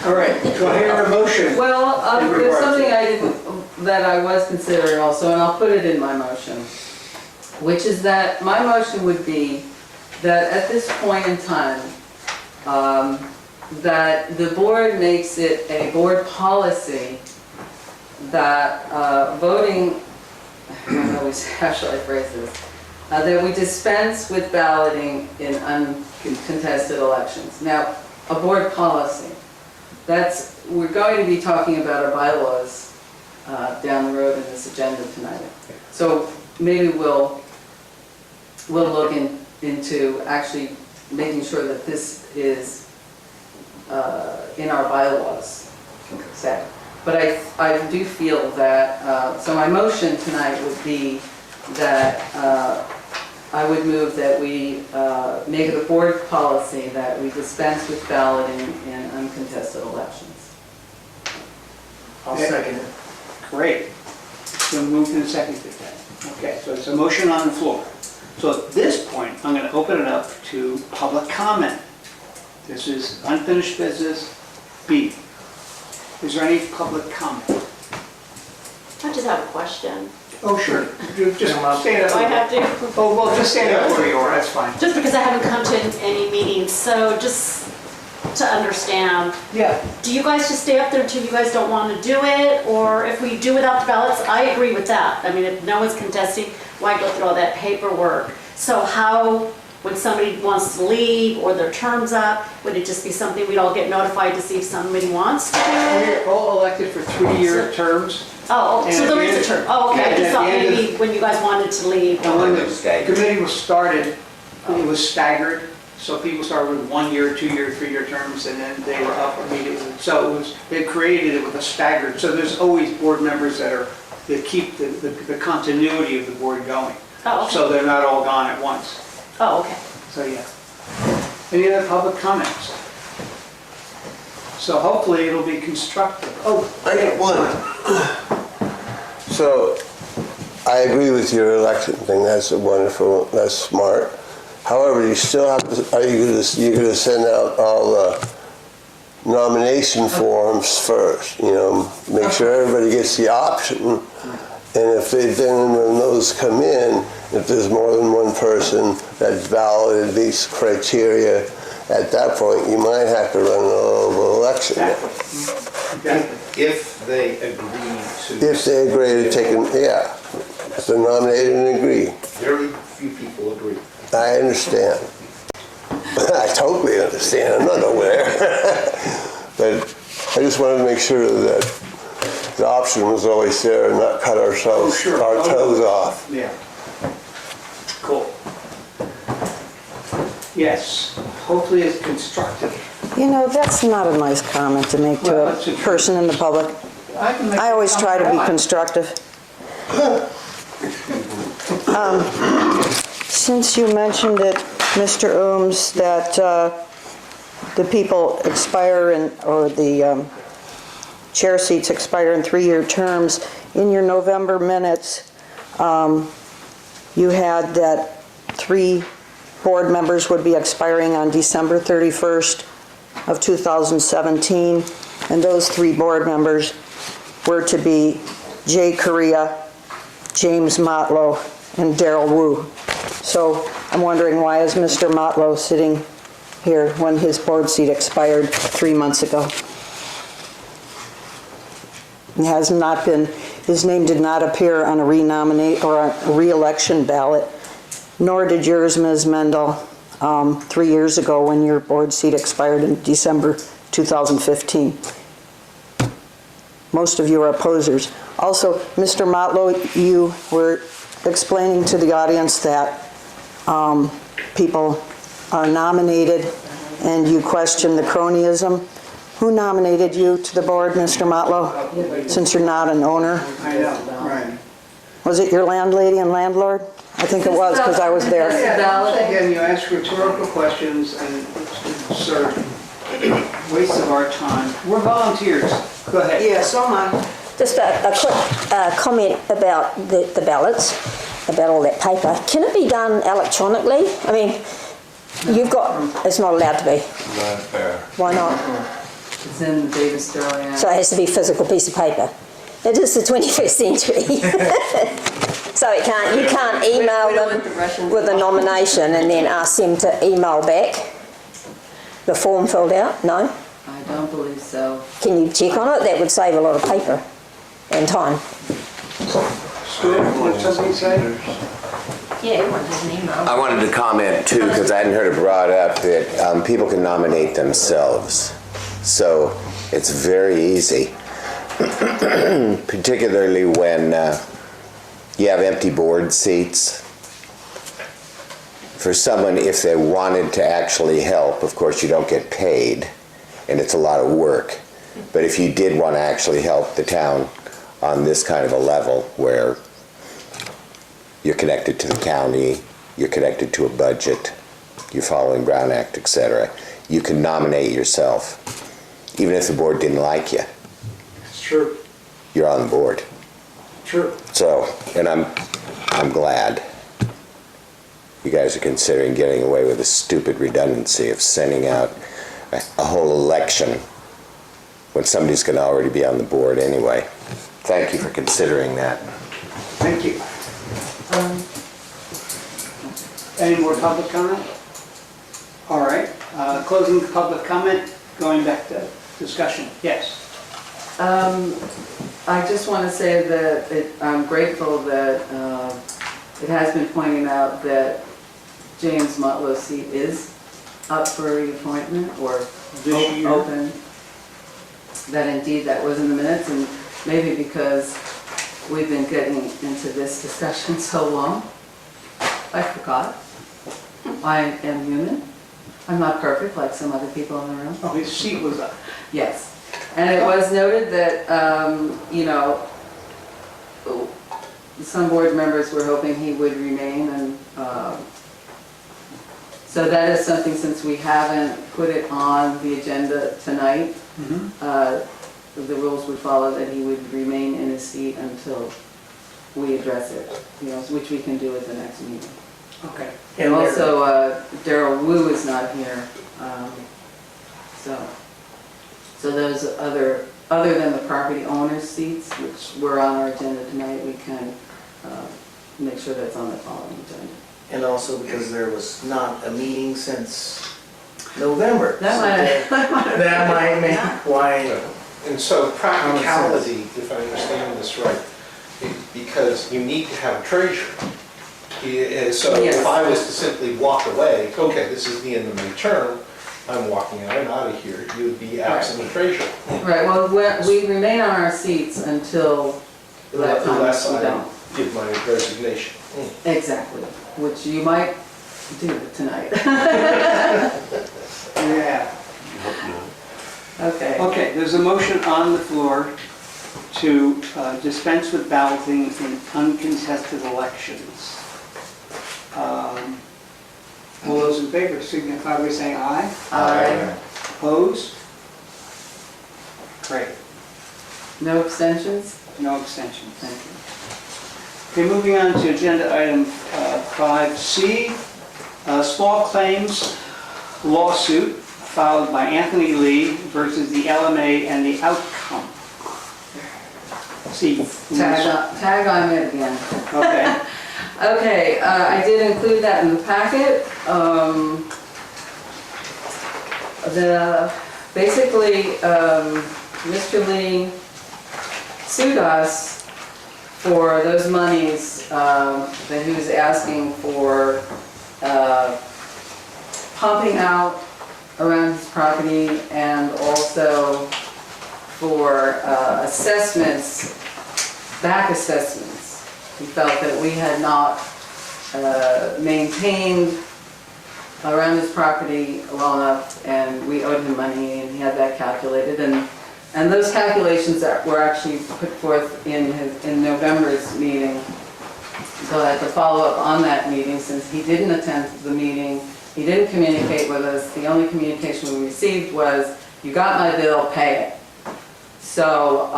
All right, do I hear a motion? Well, In there's regards something to- I didn't, that I was considering also, and I'll put it in my motion, which is that my motion would be that at this point in time, that the board makes it a board policy that voting, I don't know how shall I phrase this, that we dispense with balloting in uncontested elections. Now, a board policy, we're going to be talking about our bylaws down the road in this agenda tonight. So maybe we'll look into actually making sure that this is in our bylaws set. But I do feel that, so my motion tonight would be that I would move that we make it a board policy that we dispense with balloting in uncontested elections. I'll second it. Great. So moved and seconded then. Okay, so it's a motion on the floor. So at this point, I'm going to open it up to public comment. This is unfinished business B. Is there any public comment? I just have a question. Oh, sure. Just stand Do I up. have to? Oh, well, just stand up where you are, that's fine. Just because I haven't come to any meetings, so just to understand, Yeah. do you guys just stay up there until you guys don't want to do it? Or if we do without the ballots, I agree with that. I mean, if no one's contesting, why go through all that paperwork? So how, when somebody wants to leave or their term's up, would it just be something we'd all get notified to see if somebody wants to do it? We're all elected for 3-year terms. Oh, so there is a term. Oh, okay, I And just at thought the end of- maybe when you guys wanted to leave. And when the committee was started, it was staggered. So people started with 1-year, 2-year, 3-year terms, and then they were up immediately. So they created it with a staggered, so there's always board members that are to keep the continuity of the board going. Oh, okay. So they're not all gone at once. Oh, okay. So, yeah. Any other public comments? So hopefully it'll be constructive. Oh, I got one. So, I agree with your election thing, that's wonderful, that's smart. However, you still have to, you're gonna send out all the nomination forms first, you know, make sure everybody gets the option. And if when those come in, if there's more than one person that's valid, meets criteria, at that point, you might have to run an election. If they agree to. If they agree to take it, yeah, if they're nominated and agree. Very few people agree. I understand. I totally understand, I'm not aware. But I just wanted to make sure that the option was always there and not cut ourselves, our toes off. yeah. Cool. Yes, hopefully it's constructive. You know, that's not a nice comment to make to Well, a it's a- person in the public. I always try to be constructive. Since you mentioned it, Mr. Ooms, that the people expire or the chair seats expire in 3-year terms, in your November minutes, you had that 3 board members would be expiring on December 31st of 2017, and those 3 board members were to be Jay Correa, James Motlow, and Darrell Wu. So I'm wondering, why is Mr. Motlow sitting here when his board seat expired 3 months ago? It has not been, his name did not appear on a renominate or a re-election ballot, nor did yours, Ms. Mendel, 3 years ago when your board seat expired in December 2015. Most of you are opposers. Also, Mr. Motlow, you were explaining to the audience that people are nominated and you question the cronyism. Who nominated you to the board, Mr. Motlow, since you're not an owner? I know, right. Was it your landlady and landlord? I think it was, because I was there. Again, you ask rhetorical questions and it's sort of waste of our time. We're volunteers. Go ahead. Yeah, so am I. Just a quick comment about the ballots, about all that paper. Can it be done electronically? I mean, it's not allowed to be. Not fair. Why not? It's in the Davis Sterling Act. So it has to be a physical piece of paper. It is the 21st century. So you can't email them with a nomination and then ask them to email back the form filled out? No? I don't believe so. Can you check on it? That would save a lot of paper and time. Stuart, what somebody say? Yeah, everyone has an email. I wanted to comment too, because I hadn't heard it brought up, that people can nominate themselves. So it's very easy, particularly when you have empty board seats. For someone, if they wanted to actually help, of course you don't get paid, and it's a lot of work. But if you did want to actually help the town on this kind of a level where you're connected to the county, you're connected to a budget, you're following Brown Act, etc., you can nominate yourself. Even if the board didn't like you, It's true. you're on the board. True. So, and I'm glad you guys are considering getting away with the stupid redundancy of sending out a whole election when somebody's going to already be on the board anyway. Thank you for considering that. Thank you. Any more public comment? All right, closing public comment, going back to discussion. Yes. I just want to say that I'm grateful that it has been pointed out that James Motlow's seat is up for reappointment or This year? open. That indeed that was in the minutes, and maybe because we've been getting into this discussion so long, I forgot. I am human. I'm not perfect like some other people in the room. Oh, his seat was up. Yes. And it was noted that, some board members were hoping he would remain, and so that is something, since we haven't put it on the agenda tonight, the rules would follow that he would remain in his seat until we address it, which we can do at the next meeting. Okay. And also, Darrell Wu is not here, so those other than the property owner's seats, which were on our agenda tonight, we can make sure that's on the following agenda. And also because there was not a meeting since November. That might make why. And so practicality, if I understand this right, because you need to have a treasurer. So Yes. if I was to simply walk away, okay, this is the end of my term, I'm walking out, I'm out of here, you would be absent the treasurer. Right, well, we remain on our seats until that time. Unless We I don't. give my resignation. Exactly, which you might do tonight. Yeah. Okay. Okay, there's a motion on the floor to dispense with balloting in uncontested elections. All those in favor signify by saying aye. Aye. Opposed? Great. No abstentions? No abstentions. Thank you. Okay, moving on to agenda item 5C, small claims lawsuit filed by Anthony Lee versus the L.M.A. and the outcome. See. Tag on it again. Okay. Okay, I did include that in the packet. Basically, Mr. Lee sued us for those monies that he was asking for pumping out around his property, and also for assessments, back assessments. He felt that we had not maintained around his property well enough, and we owed him money, and he had that calculated. And those calculations that were actually put forth in November's meeting. So I had to follow up on that meeting, since he didn't attend the meeting, he didn't communicate with us. The only communication we received was, "You got my bill, pay it." So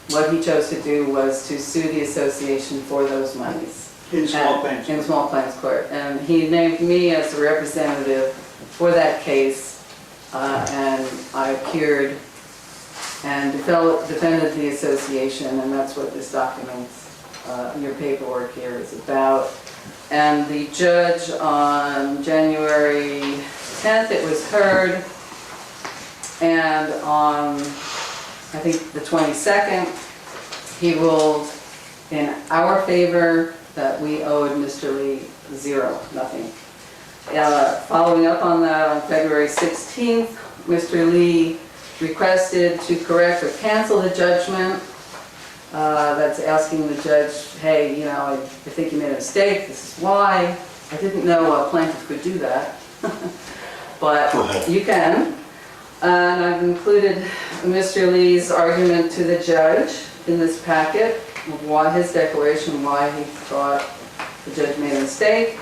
what he chose to do was to sue the association for those monies. In small claims. In small claims court. And he named me as a representative for that case, and I appeared and defended the association, and that's what this document, your paperwork here, is about. And the judge, on January 10th, it was heard, and on, I think, the 22nd, he ruled in our favor that we owed Mr. Lee nothing. Following up on that, on February 16th, Mr. Lee requested to correct or cancel the judgment. That's asking the judge, hey, I think you made a mistake, this is why. I didn't know a plaintiff could do that, but you can. And I've included Mr. Lee's argument to the judge in this packet, of why his declaration, why he thought the judge made a mistake.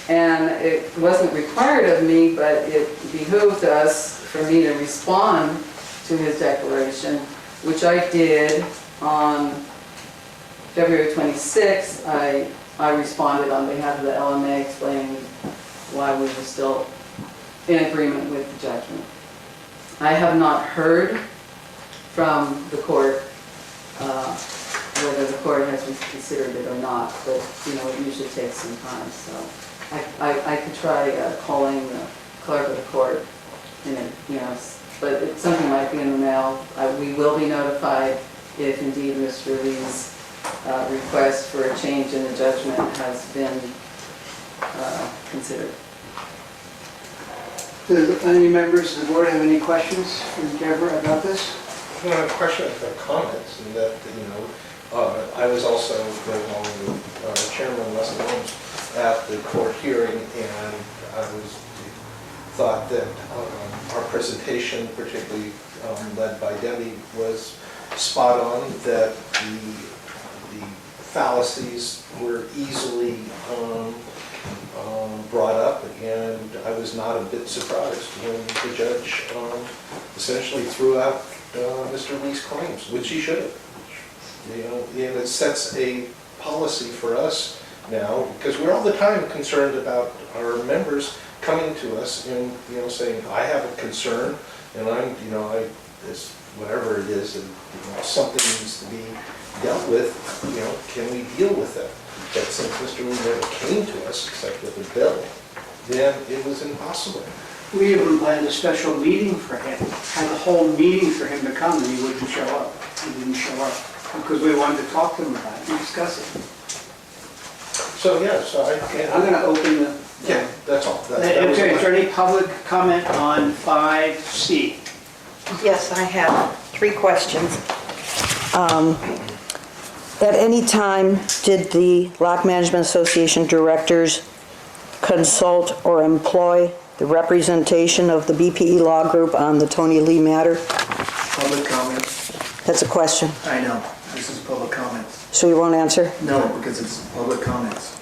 And it wasn't required of me, but it behooved us, for me to respond to his declaration, which I did on February 26th. I responded on behalf of the L.M.A. explaining why we were still in agreement with the judgment. I have not heard from the court whether the court has reconsidered it or not, but it usually takes some time. So I could try calling the clerk of the court, but something might be in the mail. We will be notified if indeed Mr. Lee's request for a change in the judgment has been considered. Do any members of the board have any questions for Deborah about this? No, questions or comments, and that, I was also along with Chairman Russell Ooms at the court hearing, and I thought that our presentation, particularly led by Debbie, was spot on, that the fallacies were easily brought up, and I was not a bit surprised when the judge essentially threw out Mr. Lee's claims, which he should have. You know, and it sets a policy for us now, because we're all the time concerned about our members coming to us and, you know, saying, I have a concern, and I'm, you know, this, whatever it is, and, you know, something needs to be dealt with, you know, can we deal with it? But since Mr. Lee never came to us except with a bill, then it was impossible. We even planned a special meeting for him, had a whole meeting for him to come, and he wouldn't show up. He didn't show up, because we wanted to talk to him about it and discuss it. So, yeah, so Okay, I'm gonna open the... yeah, that's all. That was Okay, is my- there any public comment on 5C? Yes, I have 3 questions. At any time, did the Locke Management Association directors consult or employ the representation of the BPE Law Group on the Tony Lee matter? Public comments. That's a question. I know, this is public comments. So you won't answer? No, because it's public comments.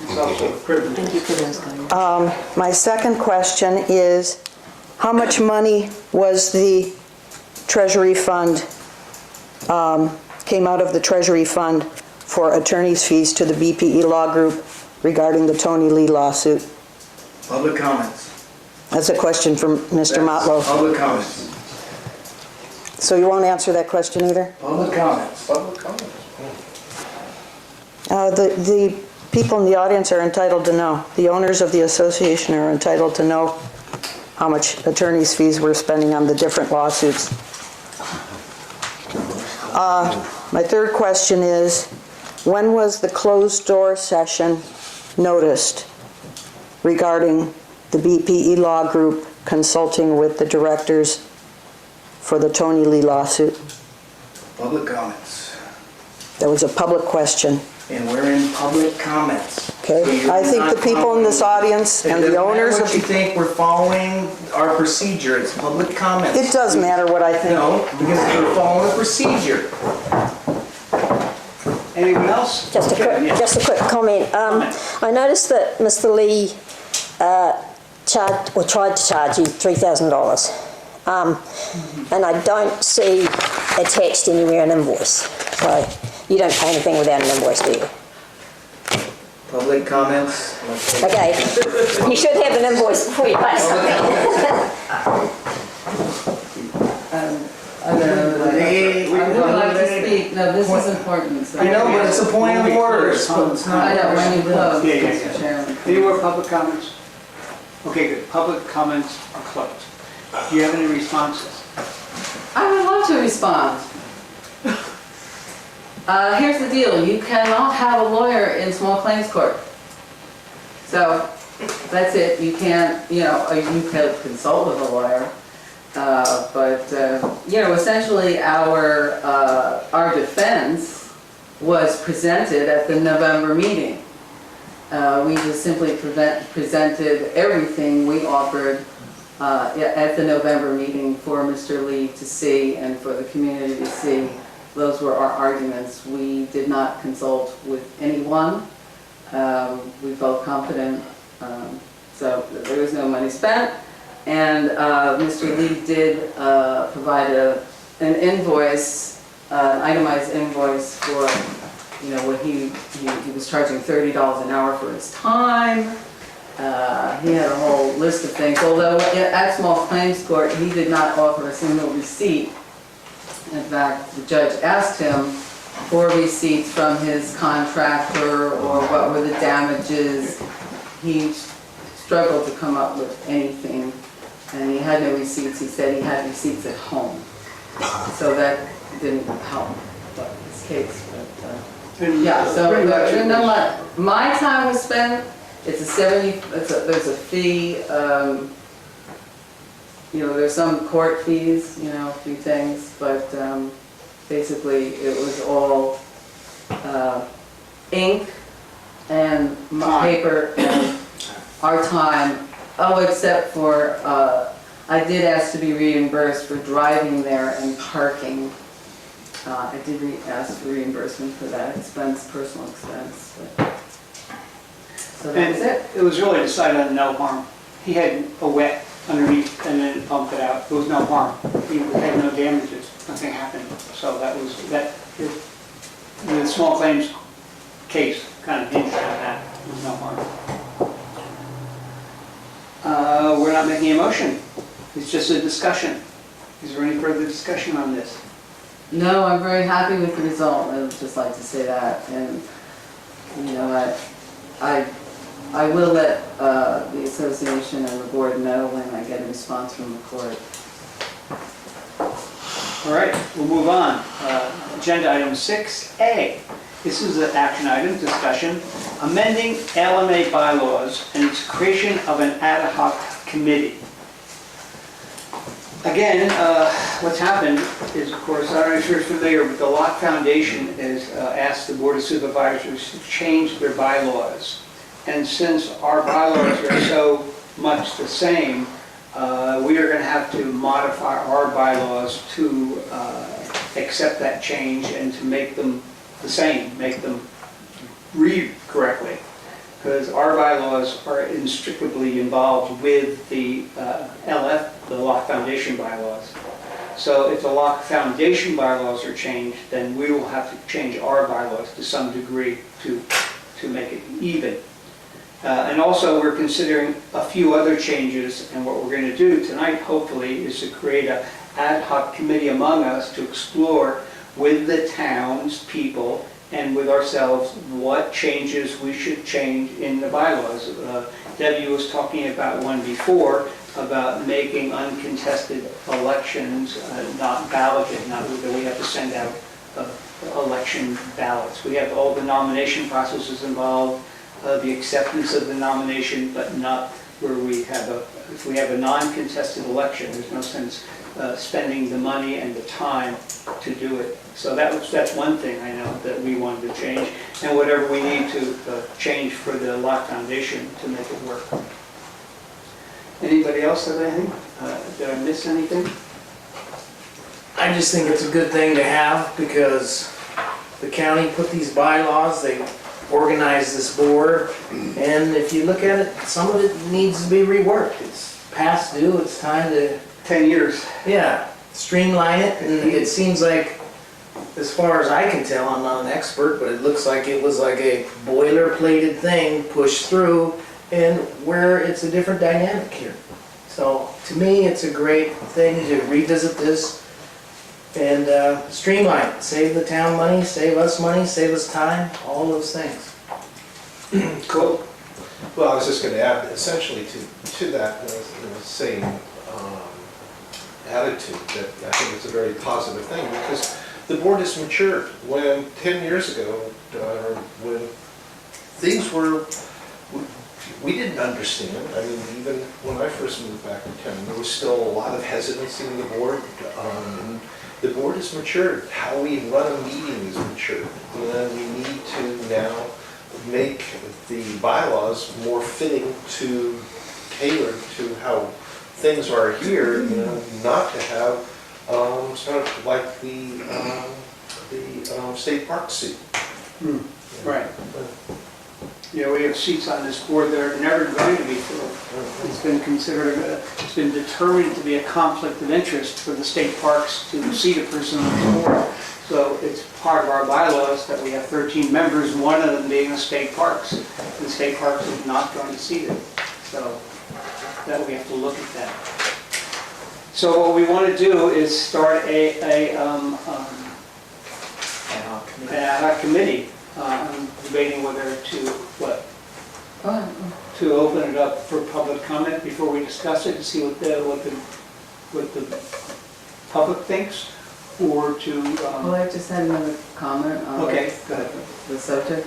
It's also a privilege. Thank you for those comments. My second question is, how much money was the Treasury Fund, came out of the Treasury Fund for attorney's fees to the BPE Law Group regarding the Tony Lee lawsuit? Public comments. That's a question from Mr. Motlow. Public comments. So you won't answer that question either? Public comments. Public comments. The people in the audience are entitled to know. The owners of the association are entitled to know how much attorney's fees we're spending on the different lawsuits. My third question is, when was the closed door session noticed regarding the BPE Law Group consulting with the directors for the Tony Lee lawsuit? Public comments. That was a public question. And we're in public comments. Okay, So you're I think not the people in this audience and the owners It doesn't matter what you of... think, we're following our procedure, it's public comments. It does matter what I think. No, because we're following a procedure. Anyone else? Just a Okay, quick, yeah. just a quick comment. I noticed that Mr. Lee charged or tried to charge you $3,000, and I don't see attached anywhere an invoice. So you don't pay anything without an invoice, do you? Public comments. Okay, you should have an invoice before you pay something. I would like to speak, no, this is important. so- I know, but it's a point of order, so it's not. I know, when you close, Yeah, yeah, Mr. yeah. Chairman. Any more public comments? Okay, good. Public comments are closed. Do you have any responses? I would love to respond. Here's the deal, you cannot have a lawyer in small claims court. So, that's it, you can't, you could consult with a lawyer, but, essentially our defense was presented at the November meeting. We just simply presented everything we offered at the November meeting for Mr. Lee to see and for the community to see. Those were our arguments. We did not consult with anyone. We felt confident, so there was no money spent. And Mr. Lee did provide an invoice, an itemized invoice for, what he was charging $30 an hour for his time. He had a whole list of things, although at small claims court, he did not offer a single receipt. In fact, the judge asked him for receipts from his contractor or what were the damages. He struggled to come up with anything, and he had no receipts. He said he had receipts at home. So that didn't help this case. But, yeah, so my time was spent. It's there's a fee. There's some court fees, a few things, but basically it was all ink and paper and our time. Oh, except for, I did ask to be reimbursed for driving there and parking. I did ask for reimbursement for that expense, personal expense, but. So that was it. It was really decided on no harm. He had a wet underneath and then pumped it out. There was no harm. He had no damages. Nothing happened. So the small claims case kind of hinged on that. There was no harm. We're not making a motion. It's just a discussion. Is there any further discussion on this? No, I'm very happy with the result. I would just like to say that. And, you know, I will let the association and the board know when I get a response from the court. All right, we'll move on. Agenda item 6A. This is an action item, discussion, amending L.M.A. bylaws and its creation of an ad hoc committee. Again, what's happened is, of course, I don't know if you're familiar, but the Locke Foundation has asked the Board of Supervisors to change their bylaws. And since our bylaws are so much the same, we are going to have to modify our bylaws to accept that change and to make them the same, make them read correctly. Because our bylaws are inextricably involved with the LF, the Locke Foundation bylaws. So if the Locke Foundation bylaws are changed, then we will have to change our bylaws to some degree to make it even. And also we're considering a few other changes, and what we're going to do tonight, hopefully, is to create an ad hoc committee among us to explore with the town's people and with ourselves what changes we should change in the bylaws. Debbie was talking about one before, about making uncontested elections not balloted, not that we have to send out election ballots. We have all the nomination processes involved, the acceptance of the nomination, but not where we have if we have a non-contested election, there's no sense spending the money and the time to do it. So that's one thing I know that we wanted to change, and whatever we need to change for the Locke Foundation to make it work. Anybody else have anything? Did I miss anything? I just think it's a good thing to have because the county put these bylaws, they organized this board, and if you look at it, some of it needs to be reworked. It's past due, it's time to... 10 years. Yeah, streamline it, and it seems like, as far as I can tell, I'm not an expert, but it looks like it was like a boilerplated thing pushed through, and where it's a different dynamic here. So, to me, it's a great thing to revisit this and streamline it. Save the town money, save us time, all those things. Cool. Well, I was just going to add, essentially, to that same attitude, that I think it's a very positive thing, because the board has matured. When 10 years ago, when things were, we didn't understand. I mean, even when I first moved back to town, there was still a lot of hesitancy in the board. And the board has matured. How we run a meeting is matured. And we need to now make the bylaws more fitting to, tailored to how things are here, not to have sort of like the state park seat. Right. Yeah, we have seats on this board that are never going to be filled. It's been considered, it's been determined to be a conflict of interest for the state parks to seat a person on the board. So it's part of our bylaws that we have 13 members, one of them being the state parks. The state parks is not going to seat it. So that we have to look at that. So what we want to do is start an ad hoc committee. I'm debating whether to open it up for public comment before we discuss it, to see what the public thinks, or to... Well, I just had another comment on Okay, go ahead. the subject.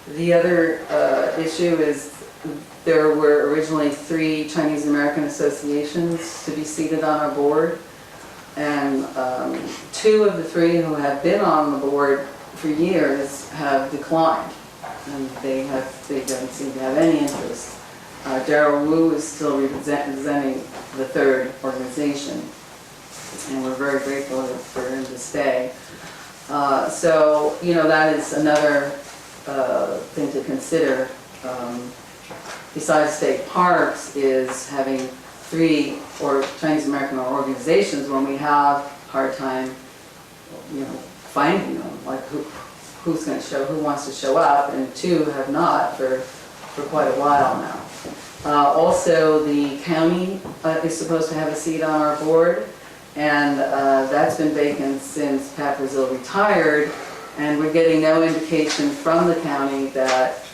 The other issue is there were originally 3 Chinese American associations to be seated on our board, and 2 of the 3 who have been on the board for years have declined, and they don't seem to have any interest. Darrell Wu is still representing the 3rd organization. and we're very grateful for him to stay. So, you know, that is another thing to consider. Besides state parks, is having 3 or Chinese American organizations when we have a hard time, you know, finding them, like who's going to show, who wants to show up, and 2 have not for quite a while now. Also, the county is supposed to have a seat on our board, and that's been vacant since Pat Brazil retired, and we're getting no indication from the county that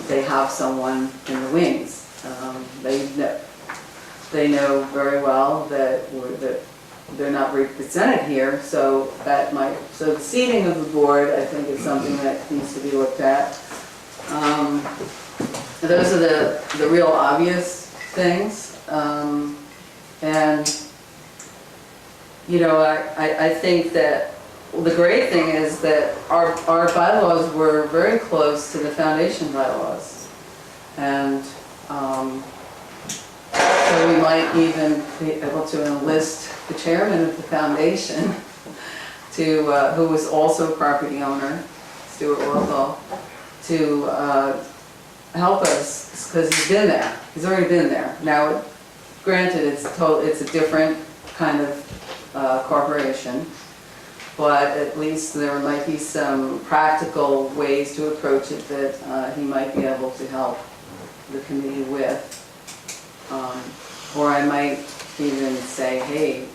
they have someone in the wings. They know very well that they're not represented here, so so the seating of the board, I think, is something that needs to be looked at. Those are the real obvious things, and you know, I think that the great thing is that our bylaws were very close to the foundation bylaws, and so we might even be able to enlist the chairman of the foundation to who was also a property owner, Stuart Walthall, to help us, because he's been there. He's already been there. Now, granted, it's a different kind of corporation, but at least there might be some practical ways to approach it that he might be able to help the committee with. Or I might even say, hey,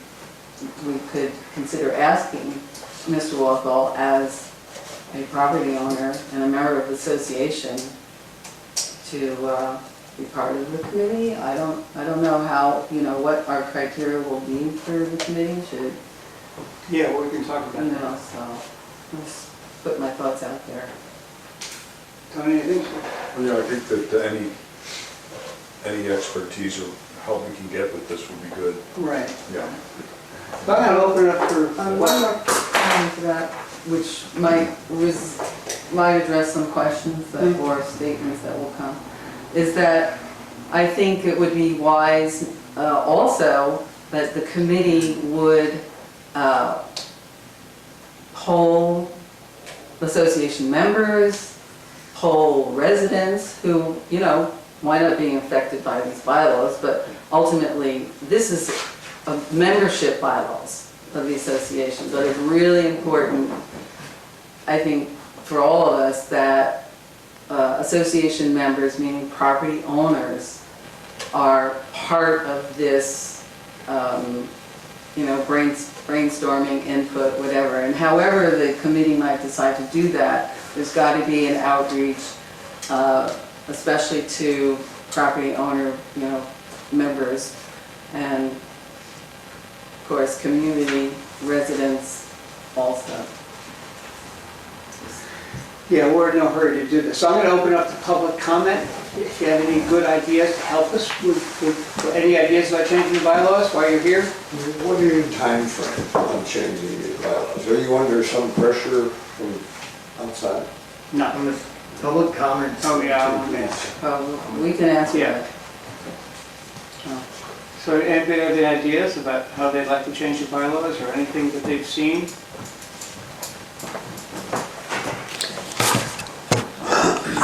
we could consider asking Mr. Walthall, as a property owner and a member of the association, to be part of the committee. I don't know how, you know, what our criteria will be for the committee. Should, Yeah, we can talk about you that. know, so I'll just put my thoughts out there. Tony, anything? Well, yeah, I think that any expertise or help we can get with this would be good. Right. Yeah. So I'm gonna open it up for One more comment to that, which might address some questions that, or statements that will come, is that I think it would be wise also that the committee would poll association members, poll residents who, you know, wind up being affected by these bylaws, but ultimately this is a membership bylaws of the association. So it's really important, I think, for all of us that association members, meaning property owners, are part of this, you know, brainstorming, input, whatever. And however the committee might decide to do that, there's got to be an outreach, especially to property owner, you know, members, and of course community residents also. Yeah, we're in no hurry to do this. So I'm going to open up to public comment. If you have any good ideas to help us with any ideas about changing the bylaws while you're here. What are your timeframe on changing the bylaws? Are you under some pressure from outside? No. Public comments. Oh, yeah. We can answer Yeah. that. So anybody have any ideas about how they'd like to change the bylaws or anything that they've seen?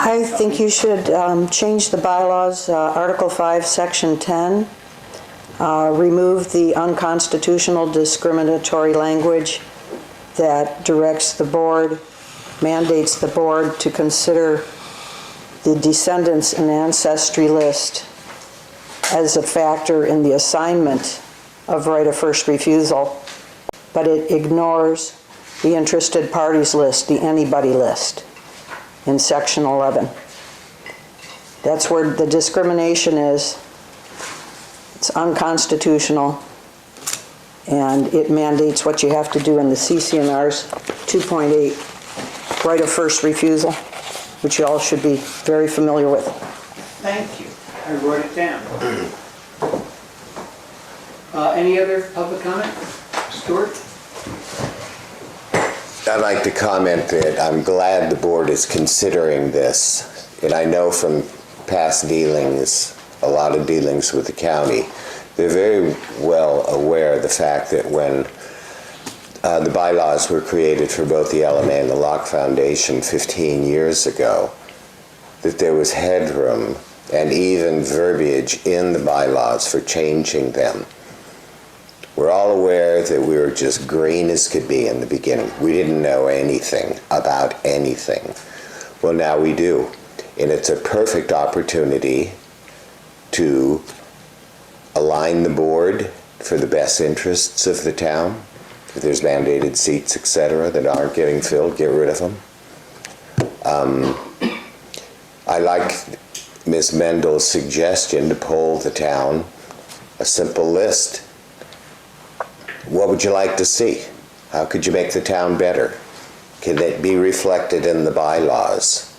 I think you should change the bylaws, Article 5, Section 10. Remove the unconstitutional discriminatory language that directs the board, mandates the board to consider the descendants and ancestry list as a factor in the assignment of right of first refusal, but it ignores the interested parties list, the anybody list, in Section 11. That's where the discrimination is. It's unconstitutional, and it mandates what you have to do in the CC&Rs 2.8, right of first refusal, which you all should be very familiar with. Thank you. I wrote it down. Any other public comment? Stuart? I'd like to comment that I'm glad the board is considering this, and I know from past dealings, a lot of dealings with the county, they're very well aware of the fact that when the bylaws were created for both the L.M.A. and the Locke Foundation 15 years ago, that there was headroom and even verbiage in the bylaws for changing them. We're all aware that we were just green as could be in the beginning. We didn't know anything about anything. Well, now we do. And it's a perfect opportunity to align the board for the best interests of the town. If there's mandated seats, etc., that aren't getting filled, get rid of them. I like Ms. Mendel's suggestion to poll the town a simple list. What would you like to see? How could you make the town better? Can it be reflected in the bylaws?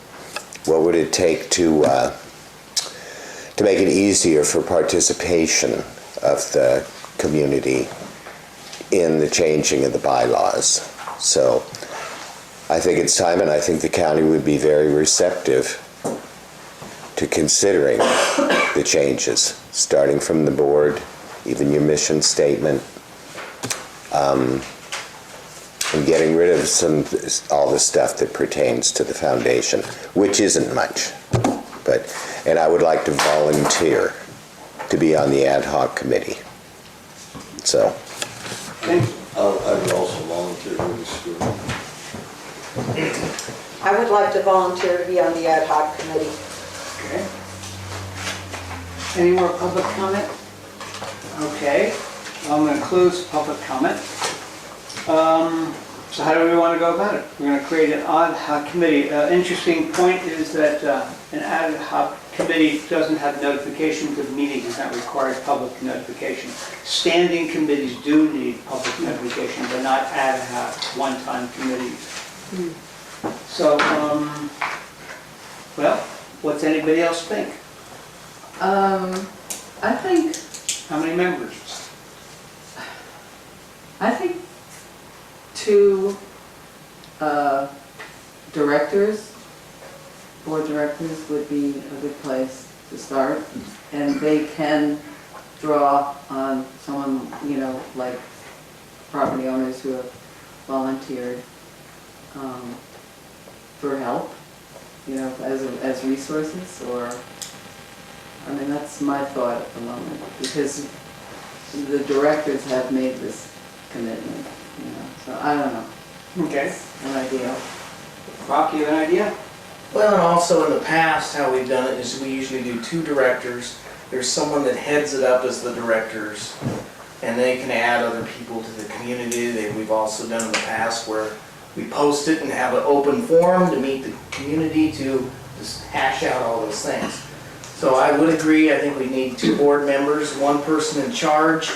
What would it take to make it easier for participation of the community in the changing of the bylaws? So I think it's time, and I think the county would be very receptive to considering the changes, starting from the board, even your mission statement, and getting rid of all the stuff that pertains to the foundation, which isn't much. And I would like to volunteer to be on the ad hoc committee. So. I would also volunteer to be Stuart. I would like to volunteer to be on the ad hoc committee. Okay. Any more public comment? Okay, I'm going to close public comment. So how do we want to go about it? We're going to create an ad hoc committee. Interesting point is that an ad hoc committee doesn't have notifications of meetings, it's not required public notification. Standing committees do need public notification, but not ad hoc one-time committees. So, well, what's anybody else think? I think, How many members? I think 2 directors, board directors would be a good place to start. And they can draw on someone, like property owners who have volunteered for help, as resources, or, that's my thought at the moment, because the directors have made this commitment, so I don't know. Okay. An idea. Rock, you have an idea? Well, and also in the past, how we've done it is we usually do 2 directors. There's someone that heads it up as the directors, and they can add other people to the community. We've also done in the past where we post it and have an open forum to meet the community to just hash out all those things. So I would agree, I think we need 2 board members, 1 person in charge,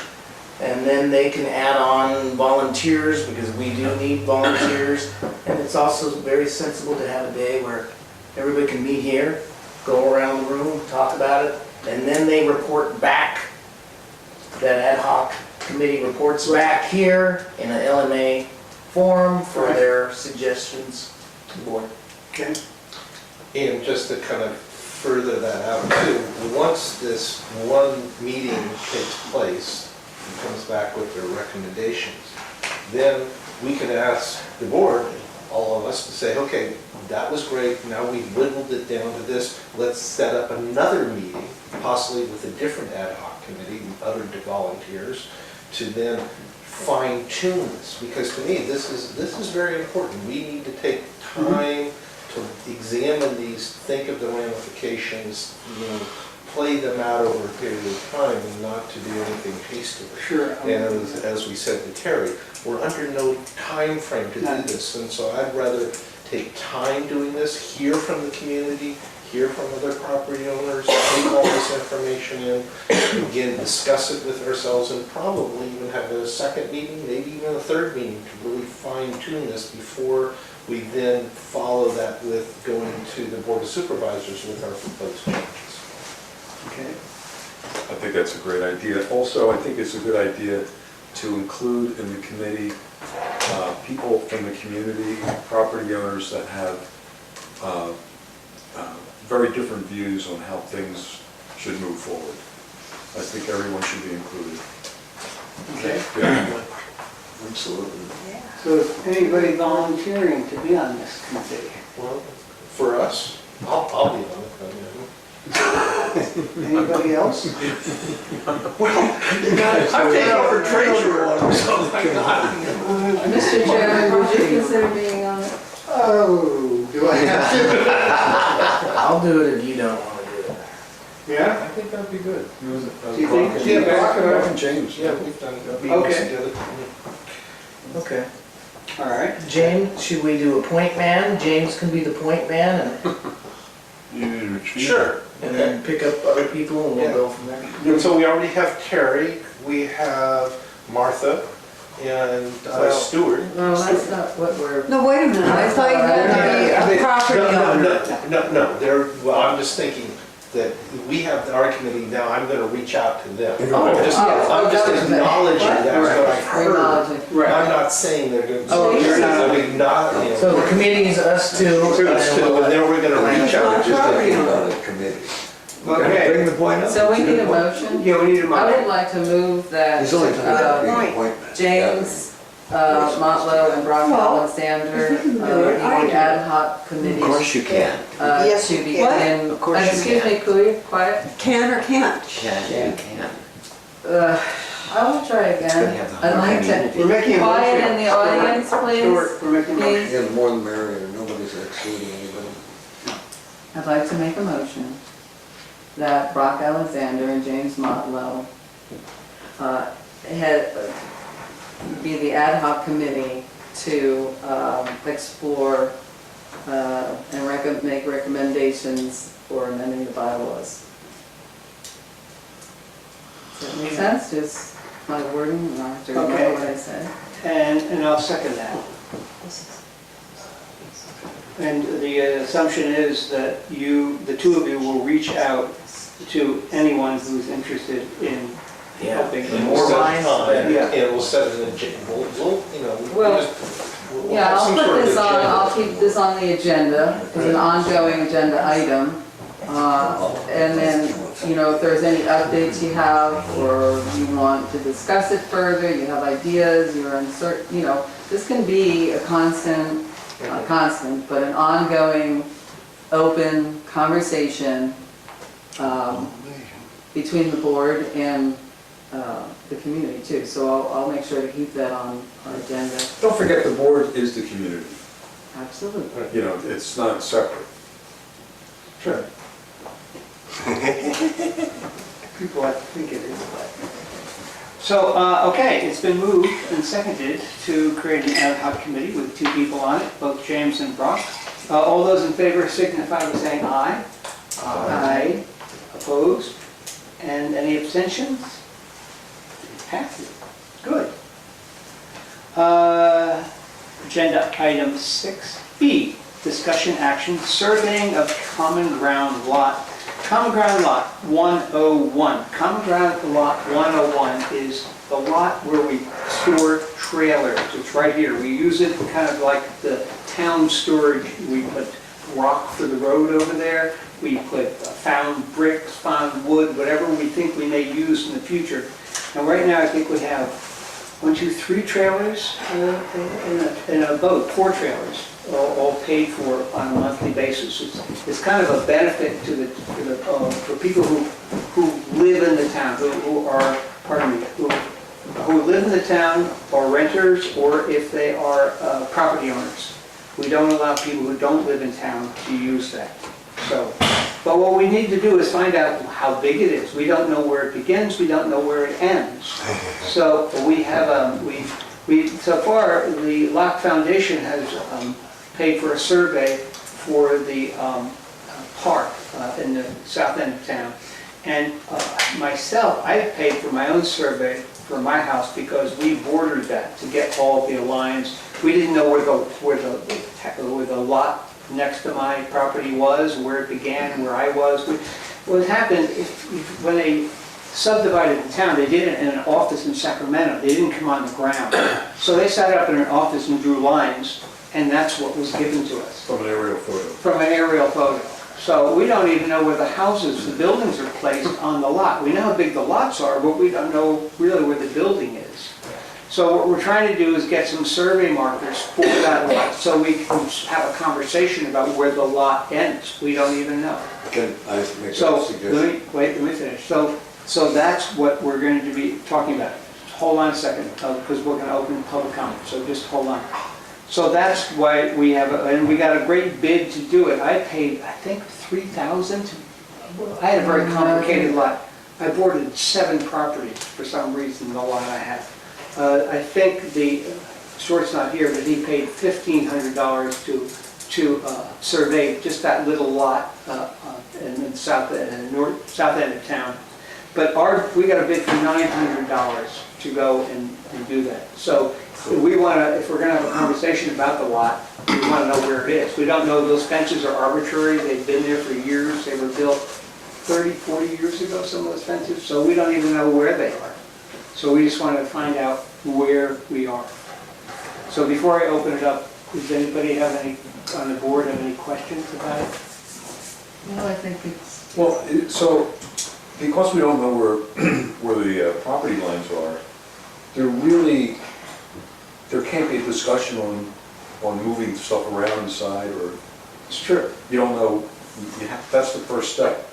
and then they can add on volunteers, because we do need volunteers. And it's also very sensible to have a day where everybody can meet here, go around the room, talk about it, and then they report back. That ad hoc committee reports back here in an L.M.A. forum for their suggestions to the board. Okay. And just to kind of further that out too, once this one meeting takes place and comes back with their recommendations, then we can ask the board, all of us, to say, okay, that was great, now we've whittled it down to this, let's set up another meeting, possibly with a different ad hoc committee, with other volunteers, to then fine tune this, because to me, this is very important. We need to take time to examine these, think of the ramifications, play them out over a period of time, and not to do anything hastily. Sure. And as we said to Terry, we're under no time frame to do this, and so I'd rather take time doing this, hear from the community, hear from other property owners, take all this information in, again, discuss it with ourselves, and probably even have a second meeting, maybe even a third meeting, to really fine tune this before we then follow that with going to the Board of Supervisors with our proposed changes. Okay. I think that's a great idea. Also, I think it's a good idea to include in the committee people from the community, property owners that have very different views on how things should move forward. I think everyone should be included. Okay. Yeah. Absolutely. So is anybody volunteering to be on this committee? Well, for us, I'll be on it. Anybody else? I'm taking over treasurer, so I'm not. Mr. Chairman, would you consider being on it? Oh, do I have to? I'll do it if you don't wanna do it. Yeah? I think that'd be good. Do you think? Yeah, Brock and James. Yeah, we've done meetings Okay. together. Okay. All right. James, should we do a point man? James can be the point man Sure. and then pick up other people and we'll go from there. And so we already have Terry, we have Martha, and Stuart. No, that's not what we're. No, wait a minute, I thought you had to be a property owner. No, well, I'm just thinking that we have our committee now, I'm gonna reach out to them. I'm just acknowledging that's what I've heard. Acknowledging. Right. I'm not saying they're gonna. Oh, you're not. I'm acknowledging. So the committee is us two. And then we're gonna reach out to Property just. owner. The committee. Okay. Bring the point up. So we need a motion? Yeah, we need a I would motion. like to move that He's only talking about being Right. appointment. James, Motlow, and Brock Alexander, be the ad hoc Of committees course you can. Yes, to you begin. can. Of course you Excuse can. me, could you quiet? Can or can't? Can, you can. I will try It's gonna again. have the I'd like We're making to a quiet motion. in the audience, please. Stuart, we're making a motion. Please. Yeah, the more the merrier, nobody's excluding anybody. I'd like to make a motion that Brock Alexander and James Motlow be the ad hoc committee to explore and make recommendations for amending the bylaws. Does that make sense? Just my wording, or do you remember what I said? And I'll second that. And the assumption is that the two of you will reach out to anyone who's interested in helping. The more minds, the better. Yeah. And we'll set an agenda, we'll, Well, we'll Yeah, have I'll some put sort of this on, agenda. I'll keep this on the agenda, as an ongoing agenda item. And then, if there's any updates you have, or you want to discuss it further, you have ideas, you're uncertain, this can be a constant, not constant, but an ongoing, open conversation between the board and the community too. So I'll make sure to keep that on our agenda. Don't forget, the board is the community. Absolutely. It's not separate. Sure. People like to think it is, but. So, okay, it's been moved and seconded to create an ad hoc committee with two people on it, both James and Brock. All those in favor signify by saying aye. Aye. Opposed? And any abstentions? Passes. Good. Agenda item 6B, discussion action, surveying of common ground lot. Common ground lot 101. Common ground lot 101 is the lot where we store trailers. It's right here. We use it kind of like the town storage. We put rock for the road over there. We put found bricks, found wood, whatever we think we may use in the future. And right now, I think we have 3 trailers in a boat, 4 trailers, all paid for on a monthly basis. It's kind of a benefit for people who live in the town, who live in the town, or renters, or if they are property owners. We don't allow people who don't live in town to use that. So, but what we need to do is find out how big it is. We don't know where it begins, we don't know where it ends. So we have, so far, the Locke Foundation has paid for a survey for the park in the south end of town. And myself, I paid for my own survey for my house because we bordered that to get all of the lines. We didn't know where the lot next to my property was, where it began, where I was. What happened, when they subdivided the town, they did it in an office in Sacramento. They didn't come on the ground. So they sat up in an office and drew lines, and that's what was given to us. From an aerial photo. From an aerial photo. So we don't even know where the houses, the buildings are placed on the lot. We know how big the lots are, but we don't know really where the building is. So what we're trying to do is get some survey markers for that lot, so we can have a conversation about where the lot ends. We don't even know. Can I make a So, suggestion? let me finish. So that's what we're going to be talking about. Hold on a second, because we're going to open public comment, so just hold on. So that's why we have, and we got a great bid to do it. I paid, I think, $3,000. I had a very complicated lot. I boarded 7 properties for some reason, the lot I have. I think Stuart's not here, but he paid $1,500 to survey just that little lot in the south end of town. But we got a bid for $900 to go and do that. So we want to, if we're going to have a conversation about the lot, we want to know where it is. We don't know, those fences are arbitrary. They've been there for years. They were built 30, 40 years ago, some of those fences. So we don't even know where they are. So we just want to find out where we are. So before I open it up, does anybody have any, on the board, have any questions about it? No, I think it's, Well, so, because we don't know where the property lines are, there can't be a discussion on moving stuff around inside, or It's true. you don't know, that's the first step,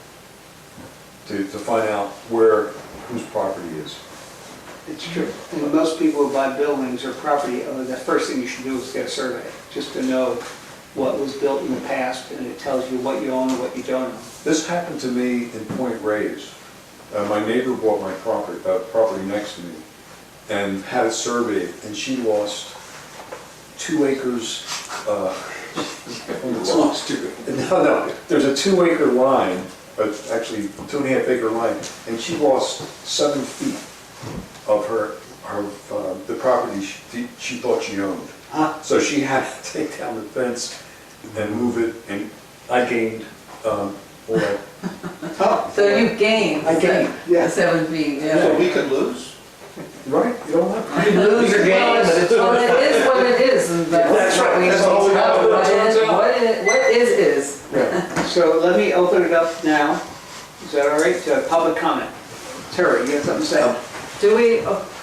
to find out whose property is. It's true. And most people who buy buildings or property, the first thing you should do is get a survey, just to know what was built in the past, and it tells you what you own and what you don't own. This happened to me in Point Reyes. My neighbor bought my property next to me and had it surveyed, and she lost 2 acres. No, there's a 2-acre line, actually 2.5 acre line, and she lost 7 feet of the property she thought she owned. So she had to take down the fence and move it, and I gained all that. so you gained I gained, yeah. 7 feet, So yeah. we could lose? Right, you don't have. You lose or gain, but it's what it is, what it is, and that's what we That's all we have. What is. So let me open it up now. Is that all right? Public comment. Terry, you have something to say? Do we,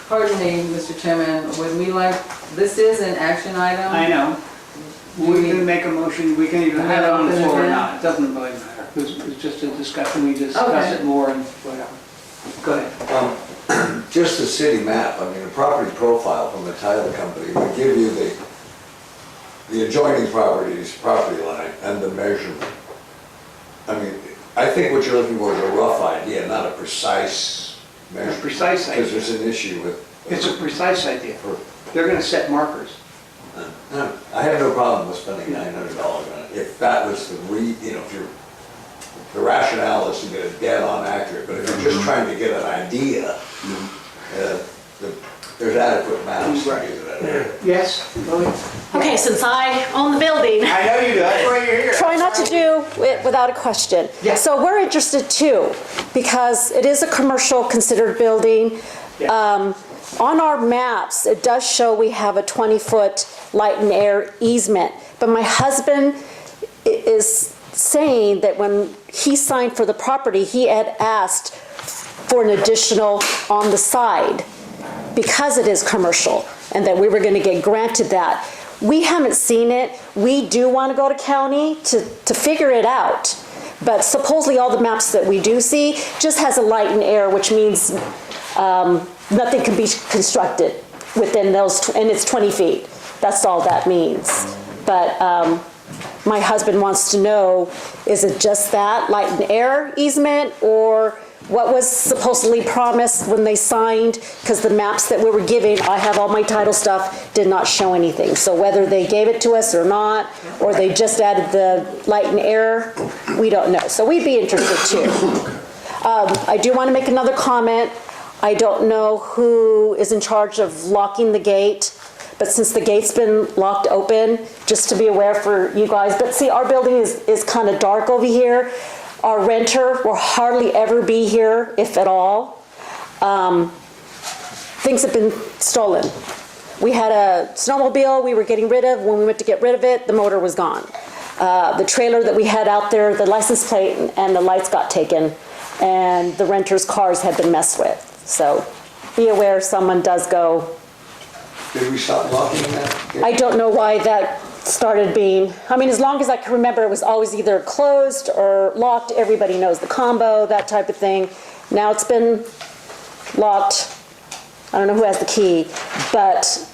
pardon me, Mr. Chairman, would we like, this is an action item? I know. We can make a motion, we can either have it on the floor or not. It doesn't really matter. It's just a discussion, we discuss Okay. it more and whatever. Go ahead. Just the city map, I mean, a property profile from the title company would give you the adjoining property's property line and the measurement. I mean, I think what you're looking for is a rough idea, not a precise measurement. A precise idea. Because there's an issue with. It's a precise idea. They're gonna set markers. I have no problem with spending $900 on it, if that was if the rationale is to get it dead on accurate, but if you're just trying to get an idea, there's adequate maps to do that. Yes? Lily? Okay, since I own the building, I know you do, that's why you're here. try not to do it without a question. Yeah. So we're interested too, because it is a commercial considered building. Yeah. On our maps, it does show we have a 20-foot light and air easement, but my husband is saying that when he signed for the property, he had asked for an additional on the side because it is commercial, and that we were going to get granted that. We haven't seen it. We do want to go to county to figure it out, but supposedly all the maps that we do see just has a light and air, which means nothing can be constructed within those, and it's 20 feet. That's all that means. But my husband wants to know, is it just that light and air easement, or what was supposedly promised when they signed? Because the maps that we were giving, I have all my title stuff, did not show anything. So whether they gave it to us or not, or they just added the light and air, we don't know. So we'd be interested too. I do want to make another comment. I don't know who is in charge of locking the gate, but since the gate's been locked open, just to be aware for you guys. But see, our building is kind of dark over here. Our renter will hardly ever be here, if at all. Things have been stolen. We had a snowmobile we were getting rid of. When we went to get rid of it, the motor was gone. The trailer that we had out there, the license plate and the lights got taken, and the renters' cars had been messed with. So be aware someone does go. Did we stop locking that? I don't know why that started being, I mean, as long as I can remember, it was always either closed or locked. Everybody knows the combo, that type of thing. Now it's been locked. I don't know who has the key, but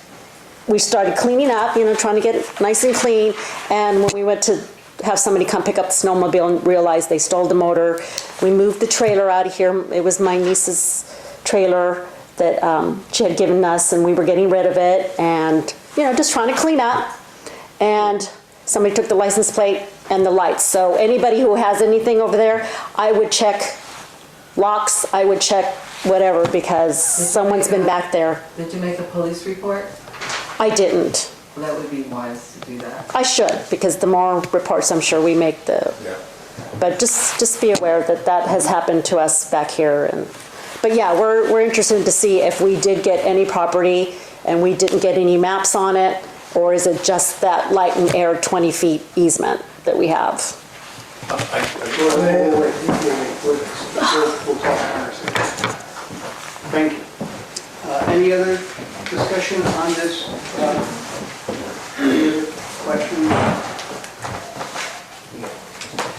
we started cleaning up, trying to get it nice and clean. And when we went to have somebody come pick up the snowmobile and realized they stole the motor, we moved the trailer out of here. It was my niece's trailer that she had given us, and we were getting rid of it and, just trying to clean up. And somebody took the license plate and the lights. So anybody who has anything over there, I would check locks, I would check whatever, because someone's been back there. Did you make a police report? I didn't. Well, that would be wise to do that. I should, because the more reports I'm sure we make, but just be aware that that has happened to us back here. But yeah, we're interested to see if we did get any property and we didn't get any maps on it, or is it just that light and air 20 feet easement that we have? We'll talk on this. Thank you. Any other discussion on this? Any other questions?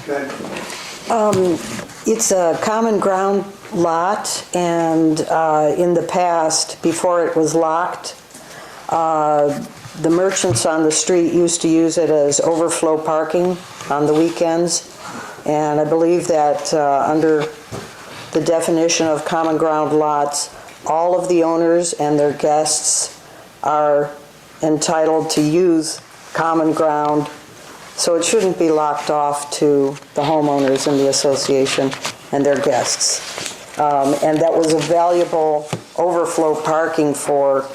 Go ahead. It's a common ground lot, and in the past, before it was locked, the merchants on the street used to use it as overflow parking on the weekends. And I believe that under the definition of common ground lots, all of the owners and their guests are entitled to use common ground. So it shouldn't be locked off to the homeowners in the association and their guests. And that was a valuable overflow parking for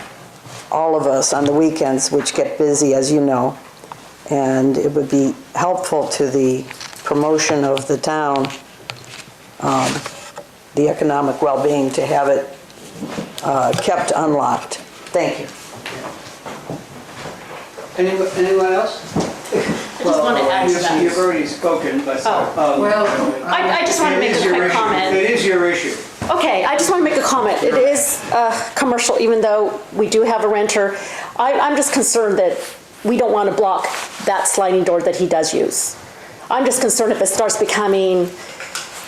all of us on the weekends, which get busy, as you know. And it would be helpful to the promotion of the town, the economic well-being, to have it kept unlocked. Thank you. Anyone else? I just want to add to that. You've already spoken, but. I just want to make a quick comment. It is your issue. Okay, I just want to make a comment. It is commercial, even though we do have a renter. I'm just concerned that we don't want to block that sliding door that he does use. I'm just concerned if it starts becoming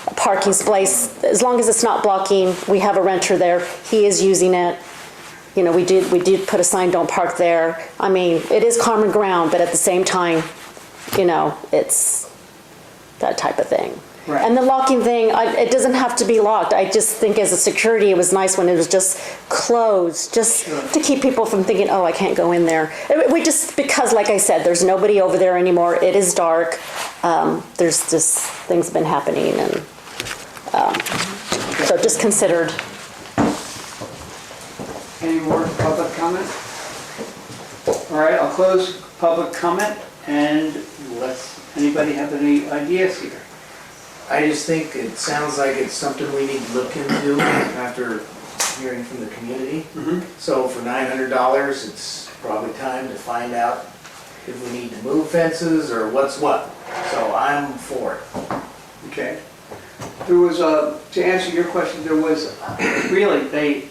a parking space, as long as it's not blocking, we have a renter there, he is using it. We did put a sign, don't park there. I mean, it is common ground, but at the same time, it's that type of thing. Right. And the locking thing, it doesn't have to be locked. I just think as a security, it was nice when it was just closed, just to keep people from thinking, oh, I can't go in there. Because like I said, there's nobody over there anymore. It is dark. There's just things been happening, and so just considered. Any more public comment? All right, I'll close public comment, and let's, anybody have any ideas here? I just think it sounds like it's something we need to look into after hearing from the community. So for $900, it's probably time to find out if we need to move fences or what's what. So I'm for it. Okay. There was, to answer your question, there was really,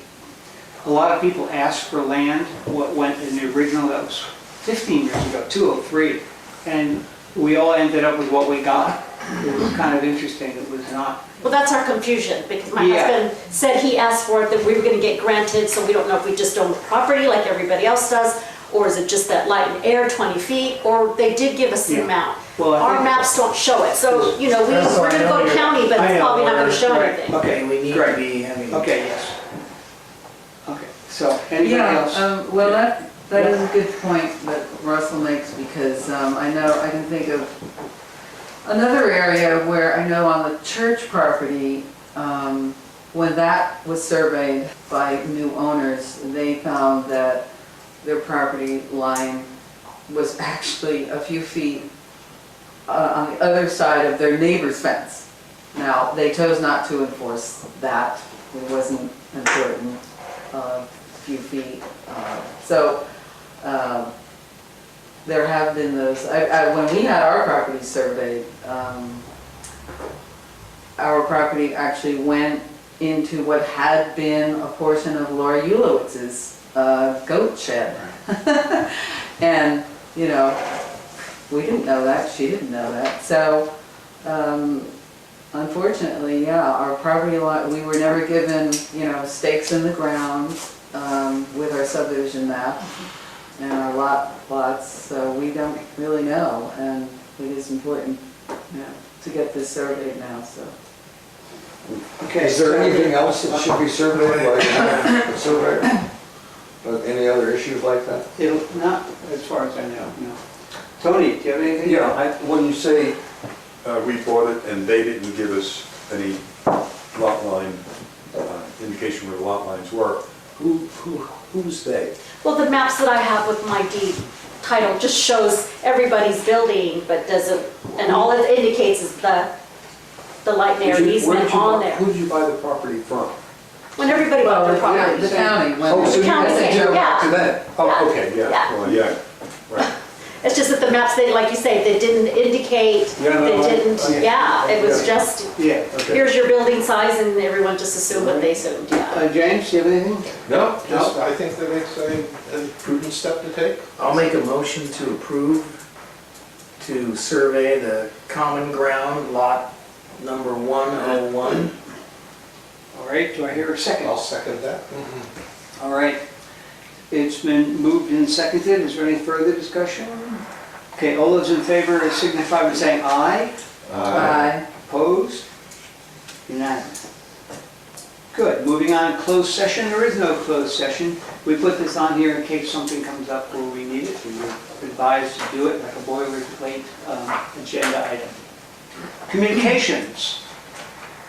a lot of people asked for land, what went in the original, that was 15 years ago, 203, and we all ended up with what we got. It was kind of interesting, it was not. Well, that's our confusion, because my husband said he asked for it, that we were gonna get granted, so we don't know if we just own the property like everybody else does, or is it just that light and air, 20 feet, or they did give us the amount. Well, our maps don't show it, so, we're gonna go to county, but it's probably not gonna show anything. Okay, we need to be having. Okay, yes. Okay, so, anybody else? Well, that is a good point that Russell makes, because I can think of another area where I know on the church property, when that was surveyed by new owners, they found that their property line was actually a few feet on the other side of their neighbor's fence. Now, they chose not to enforce that. It wasn't important, a few feet. there have been those, when we had our property surveyed, our property actually went into what had been a portion of Laura Ulowitz's goat shed. And, you know, we didn't know that, she didn't know that. So, unfortunately, yeah, our property lot, we were never given, you know, stakes in the ground with our subdivision map and our lots, so we don't really know, and it is important, you know, to get this surveyed now, so. Okay. Is there anything else that should be surveyed by the surveyor? Any other issues like that? It'll, not as far as I know, no. Tony, do you have anything? Yeah, when you say we bought it and they didn't give us any lot line indication where the lot lines were, who's they? Well, the maps that I have with my deed title just shows everybody's building, but doesn't, and all it indicates is the light and air easement on there. Who did you buy the property from? When everybody bought their property. The county. Oh, so you county, sent it yeah. to them? Oh, Yeah. okay, yeah, Yeah. well, yeah, right. It's just that the maps, they, like you say, they didn't indicate, Yeah, no, they didn't, yeah. it was just, Yeah. Okay. here's your building size, and everyone just assumed what they assumed, yeah. James, do you have anything? No, just, I think that it's a prudent step to take. I'll make a motion to approve to survey the common ground lot number 101. All right, do I hear a second? I'll second that. All right. It's been moved and seconded. Is there any further discussion? Okay, all those in favor signify by saying aye. Aye. Opposed? Unanimous. Good. Moving on, closed session. There is no closed session. We put this on here in case something comes up where we need it. We were advised to do it like a boilerplate agenda item. Communications.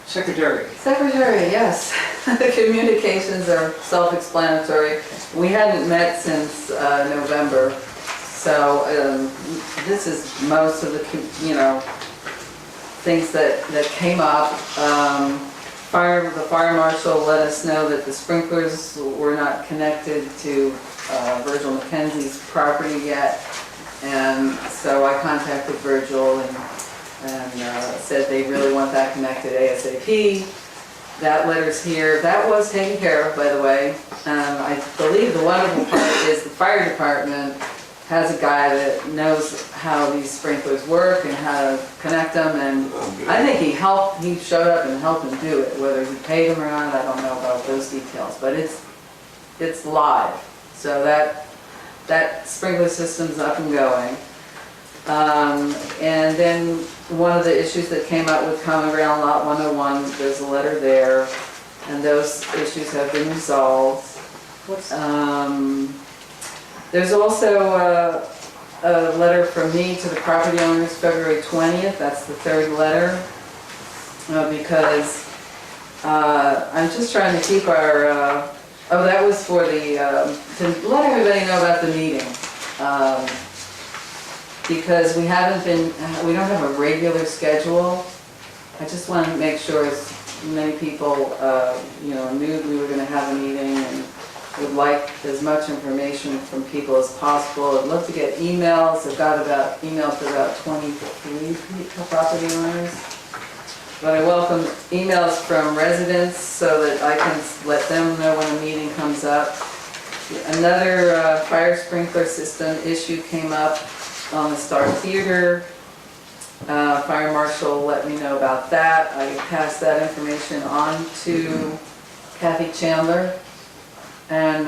Secretary. Secretary, yes. The communications are self-explanatory. We hadn't met since November, so this is most of the, you know, things that came up. The fire marshal let us know that the sprinklers were not connected to Virgil McKenzie's property yet, and so I contacted Virgil and said they really want that connected ASAP. That letter's here. That was taken care of, by the way. I believe the wonderful part is the fire department has a guy that knows how these sprinklers work and how to connect them, and I think he showed up and helped him do it. Whether he paid him or not, I don't know about those details, but it's live. So that sprinkler system's up and going. And then one of the issues that came up with Common Ground Lot 101, there's a letter there, and those issues have been resolved. There's also a letter from me to the property owners, February 20th, that's the third letter, because I'm just trying to keep our, that was for the, to let everybody know about the meeting. Because we don't have a regular schedule. I just wanted to make sure as many people, knew we were gonna have a meeting and would like as much information from people as possible. I'd love to get emails. I've got emails to about 23 property owners. But I welcome emails from residents so that I can let them know when a meeting comes up. Another fire sprinkler system issue came up on the Star Theater. Fire marshal let me know about that. I passed that information on to Kathy Chandler, and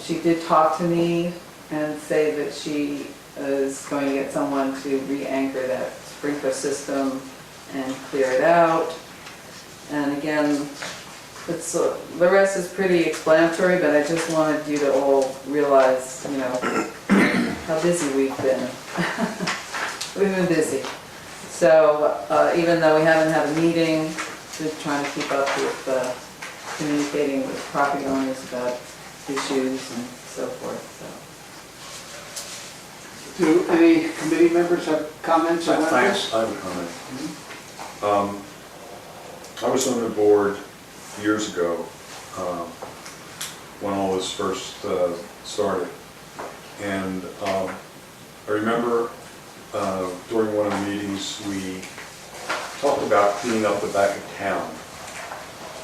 she did talk to me and say that she is going to get someone to re-anchor that sprinkler system and clear it out. And again, it's the rest is pretty explanatory, but I just wanted you to all realize, how busy we've been. We've been busy. So even though we haven't had a meeting, we're trying to keep up with communicating with property owners about issues and so forth. So. Do any committee members have comments about this? I have a comment. I was on the board years ago when all this first started, and I remember during one of the meetings, we talked about cleaning up the back of town.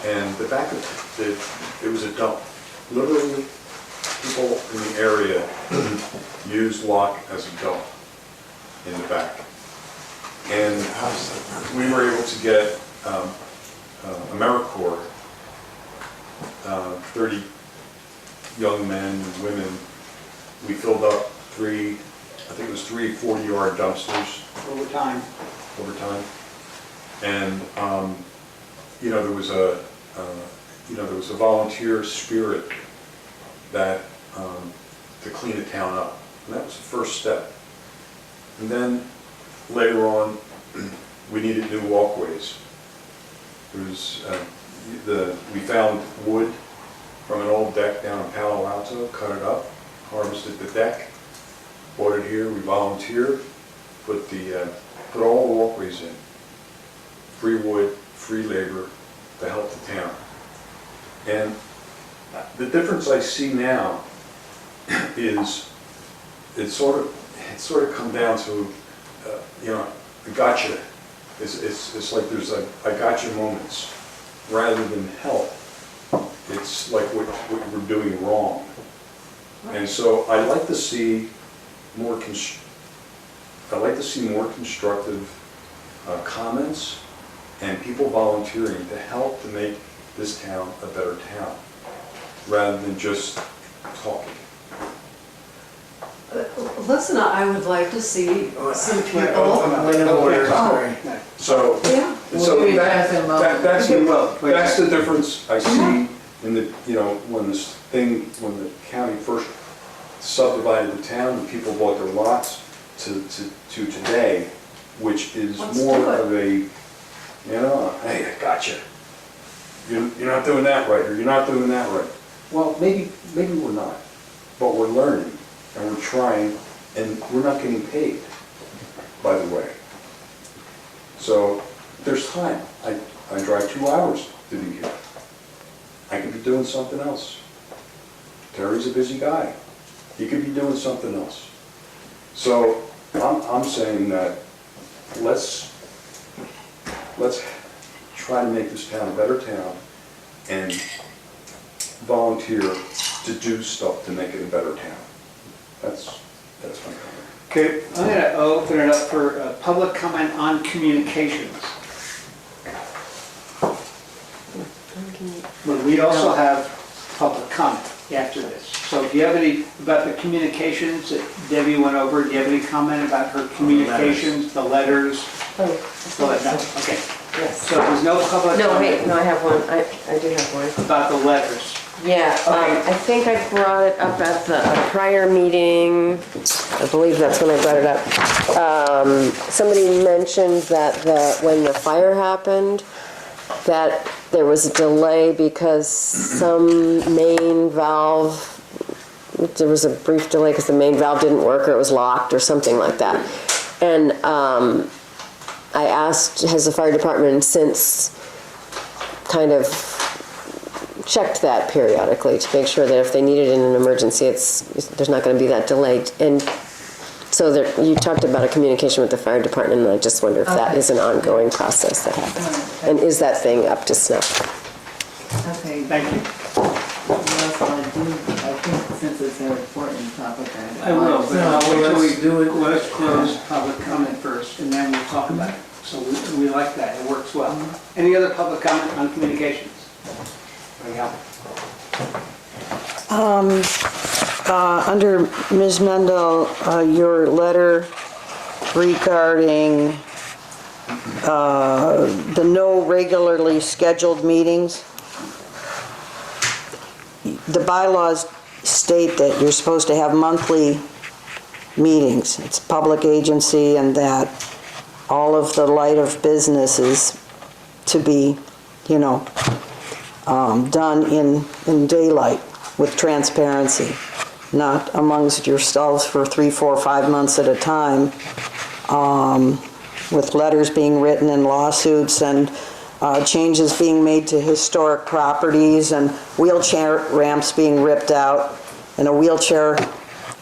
And the back of, it was a dump. Literally, people in the area used Locke as a dump in the back. And we were able to get AmeriCorps, 30 young men and women. We filled up three 40-yard dumpsters. Over time. And, there was a volunteer spirit that, to clean the town up. And that was the first step. And then later on, we needed new walkways. There was, we found wood from an old deck down in Palo Alto, cut it up, harvested the deck, brought it here, we volunteered, put all the walkways in. Free wood, free labor to help the town. And the difference I see now is it's sort of come down to, a gotcha. It's like there's a gotcha moments. Rather than help, it's like what we're doing wrong. And so I'd like to see more constructive comments and people volunteering to help to make this town a better town, rather than just talking. Listen, I would like to see some people. So, Yeah. so We'll give you guys a moment. that's the difference I see in the, when the county first subdivided the town and people bought their lots to today, which is more of a, hey, I gotcha. You're not doing that right, or you're not doing that right. Well, maybe we're not, but we're learning and we're trying, and we're not getting paid, by the way. So there's time. I drive 2 hours to be here. I could be doing something else. Terry's a busy guy. He could be doing something else. So I'm saying that let's try to make this town a better town and volunteer to do stuff to make it a better town. That's my comment. Okay, I'm going to open it up for public comment on communications. But we also have public comment after this. So do you have any, about the communications that Debbie went over, do you have any comment about her communications, the letters? Oh, No, okay. yes. So there's no public No, wait, comment no, I have one. I do have one. about the letters? Yeah, I think I brought it up at the prior meeting. I believe that's when I brought it up. Somebody mentioned that when the fire happened, that there was a delay because some main valve, there was a brief delay because the main valve didn't work or it was locked or something like that. And I asked, has the fire department since kind of checked that periodically to make sure that if they need it in an emergency, there's not going to be that delay. And so you talked about a communication with the fire department, and I just wonder if that is an ongoing process that happens. And is that thing up to snuff? Okay. Thank you. I think since it's an important topic, I will, but let's do it. let's close public comment first, and then we'll talk about it. So we like that, it works well. Any other public comment on communications? Under Ms. Mendel, your letter regarding the no regularly scheduled meetings, the bylaws state that you're supposed to have monthly meetings. It's a public agency, and that all of the light of business is to be, done in daylight with transparency, not amongst yourselves for 3, 4, 5 months at a time, with letters being written and lawsuits and changes being made to historic properties and wheelchair ramps being ripped out and a wheelchair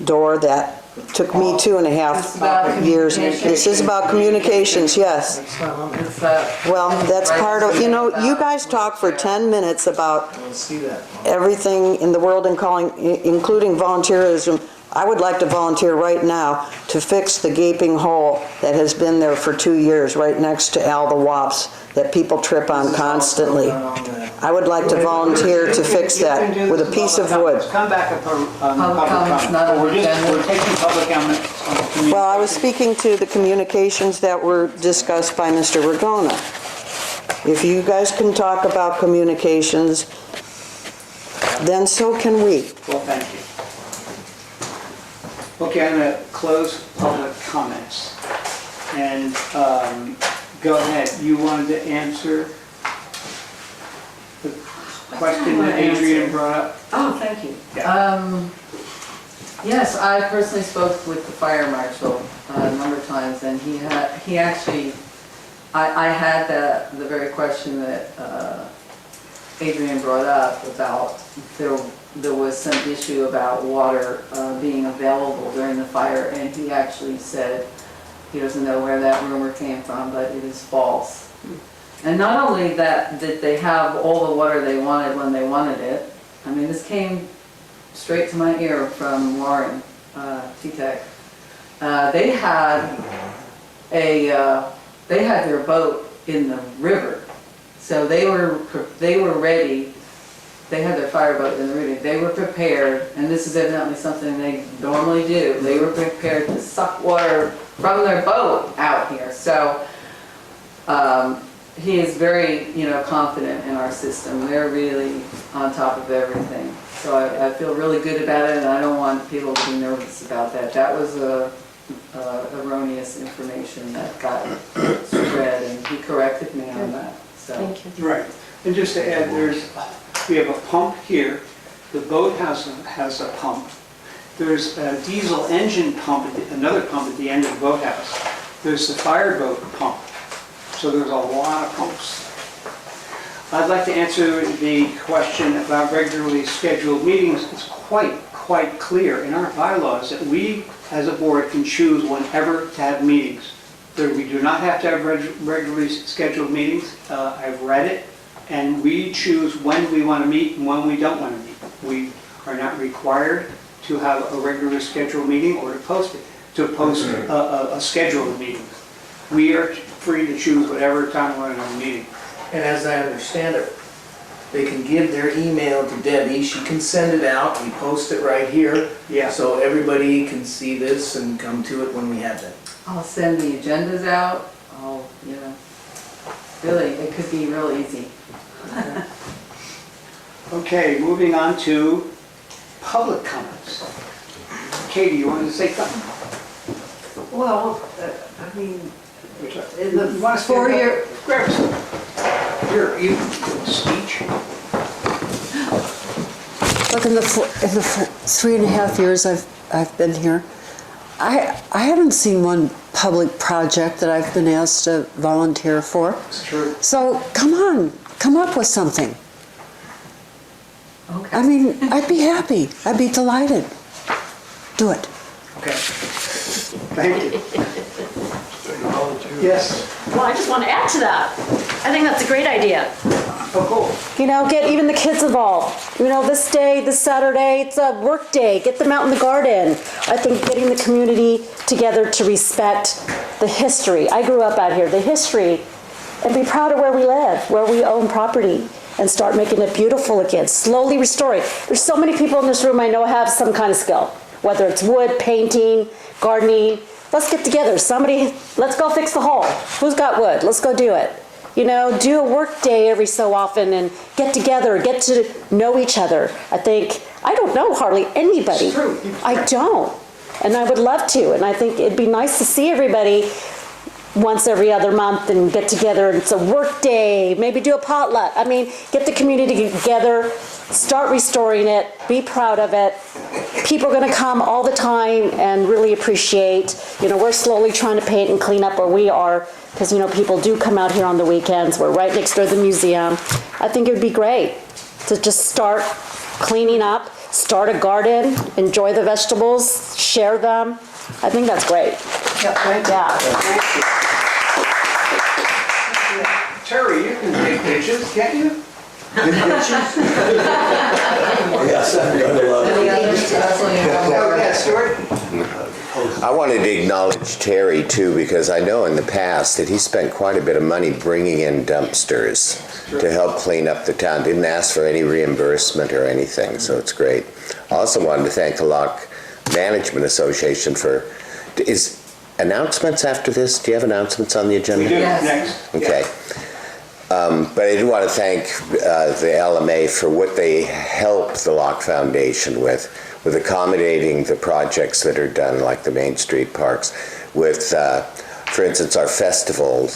door that Took me 2.5 It's about years. This is about communications, yes. It's that. Well, that's part of, you guys talk for 10 minutes about I don't see that. everything in the world including volunteerism. I would like to volunteer right now to fix the gaping hole that has been there for 2 years, right next to Al the Wops, that people trip on constantly. I would like to volunteer to fix that with a piece of wood. Come back up on Public comments, not on the agenda. We're taking public comments on the community. Well, I was speaking to the communications that were discussed by Mr. Regona. If you guys can talk about communications, then so can we. Well, thank you. Okay, I'm going to close public comments. And go ahead, you wanted to answer the question that Adrian brought up? Oh, thank you. Yeah. Yes, I personally spoke with the fire marshal a number of times, and he actually, I had the very question that Adrian brought up about there was some issue about water being available during the fire, and he actually said he doesn't know where that rumor came from, but it is false. And not only that, did they have all the water they wanted when they wanted it, I mean, this came straight to my ear from Warren, T-Tech. They had their boat in the river, so they were ready. They had their fireboat in the river. They were prepared, and this is evidently something they normally do. They were prepared to suck water from their boat out here. So he is very, confident in our system. They're really on top of everything. So I feel really good about it, and I don't want people to be nervous about that. That was erroneous information that got spread, and he corrected me on that. So. Thank you. Right. And just to add, we have a pump here. The boat has a pump. There's a diesel engine pump, another pump at the end of the boathouse. There's the fireboat pump. So there's a lot of pumps. I'd like to answer the question about regularly scheduled meetings. It's quite clear in our bylaws that we, as a board, can choose whenever to have meetings. We do not have to have regularly scheduled meetings. I've read it, and we choose when we want to meet and when we don't want to meet. We are not required to have a regularly scheduled meeting or to post a scheduled meeting. We are free to choose whatever time we're in a meeting. And as I understand it, they can give their email to Debbie, she can send it out, we post it right here. Yeah. So everybody can see this and come to it when we have them. I'll send the agendas out. Really, it could be real easy. Okay, moving on to public comments. Katie, you wanted to say something? Well, I mean, in the You want to stand up? 4-year, Grab some. Here, you, speech. look, in the 3.5 years I've been here, I haven't seen one public project that I've been asked to volunteer for. It's true. So come on, come up with something. Okay. I mean, I'd be happy. I'd be delighted. Do it. Okay. Thank you. Yes. Well, I just want to add to that. I think that's a great idea. Oh, cool. Get even the kids involved. This day, this Saturday, it's a work day. Get them out in the garden. I think getting the community together to respect the history. I grew up out here, the history, and be proud of where we live, where we own property, and start making it beautiful again, slowly restoring. There's so many people in this room I know have some kind of skill, whether it's wood, painting, gardening. Let's get together. Let's go fix the hole. Who's got wood? Let's go do it. Do a work day every so often and get together, get to know each other. I don't know hardly anybody. It's true. I don't. And I would love to. And I think it'd be nice to see everybody once every other month and get together. It's a work day, maybe do a potluck. Get the community together, start restoring it, be proud of it. People are going to come all the time and really appreciate. We're slowly trying to paint and clean up where we are because, people do come out here on the weekends. We're right next door to the museum. I think it would be great to just start cleaning up, start a garden, enjoy the vegetables, share them. I think that's great. Yeah, thank you. Yeah. Thank you. Terry, you can take pictures, can't you? Yes, I'm gonna love it. Any other stuff on your Oh, yeah, Stuart? I wanted to acknowledge Terry too, because I know in the past that he spent quite a bit of money bringing in dumpsters to help clean up the town. Didn't ask for any reimbursement or anything, so it's great. I also wanted to thank the Locke Management Association for, is announcements after this? Do you have announcements on the agenda? We do, Yes. next. Okay. But I do want to thank the L.M.A. for what they helped the Locke Foundation with accommodating the projects that are done, like the Main Street parks, with, for instance, our festival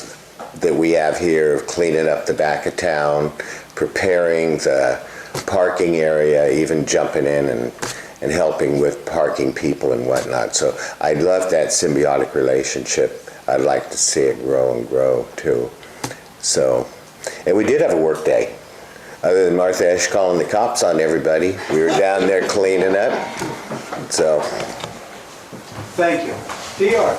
that we have here, cleaning up the back of town, preparing the parking area, even jumping in and helping with parking people and whatnot. So I love that symbiotic relationship. I'd like to see it grow and grow too. So, and we did have a work day. Other than Martha Esch calling the cops on everybody, we were down there cleaning up. So, Thank you. DR.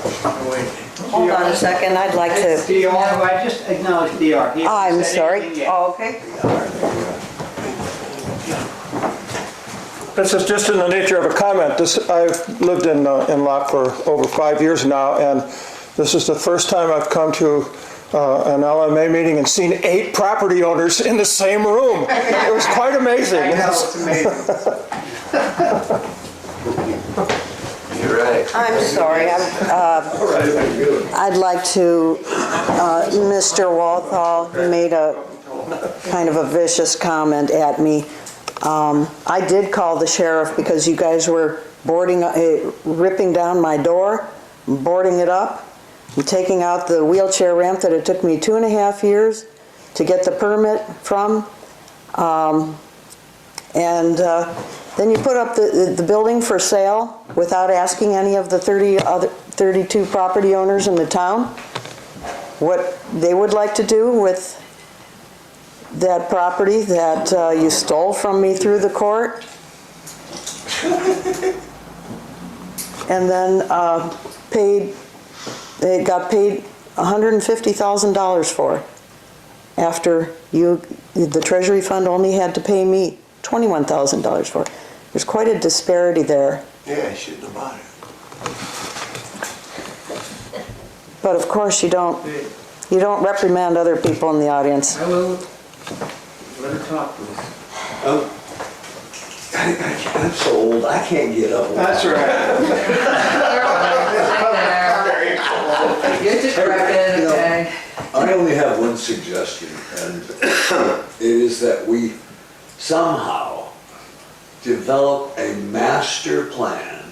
Hold on a second, I'd like to, DR, I just acknowledged DR. He hasn't I'm said sorry. anything yet. Oh, okay. This is just in the nature of a comment. I've lived in Locke for over 5 years now, and this is the first time I've come to an L.M.A. meeting and seen 8 property owners in the same room. It was quite amazing. I know, it's amazing. You're right. I'm sorry, I'd like to, Mr. Walthall made a kind of a vicious comment at me. I did call the sheriff because you guys were ripping down my door, boarding it up, and taking out the wheelchair ramp that it took me 2.5 years to get the permit from. Then you put up the building for sale without asking any of the 32 property owners in the town what they would like to do with that property that you stole from me through the court. And then they got paid $150,000 for, after the Treasury Fund only had to pay me $21,000 for. There's quite a disparity there. Yeah, I shouldn't have bought it. But of course, you don't reprimand other people in the audience. I will let her talk, please. I'm so old, I can't get up. That's right. You're decrepit, okay? I only have one suggestion, and it is that we somehow develop a master plan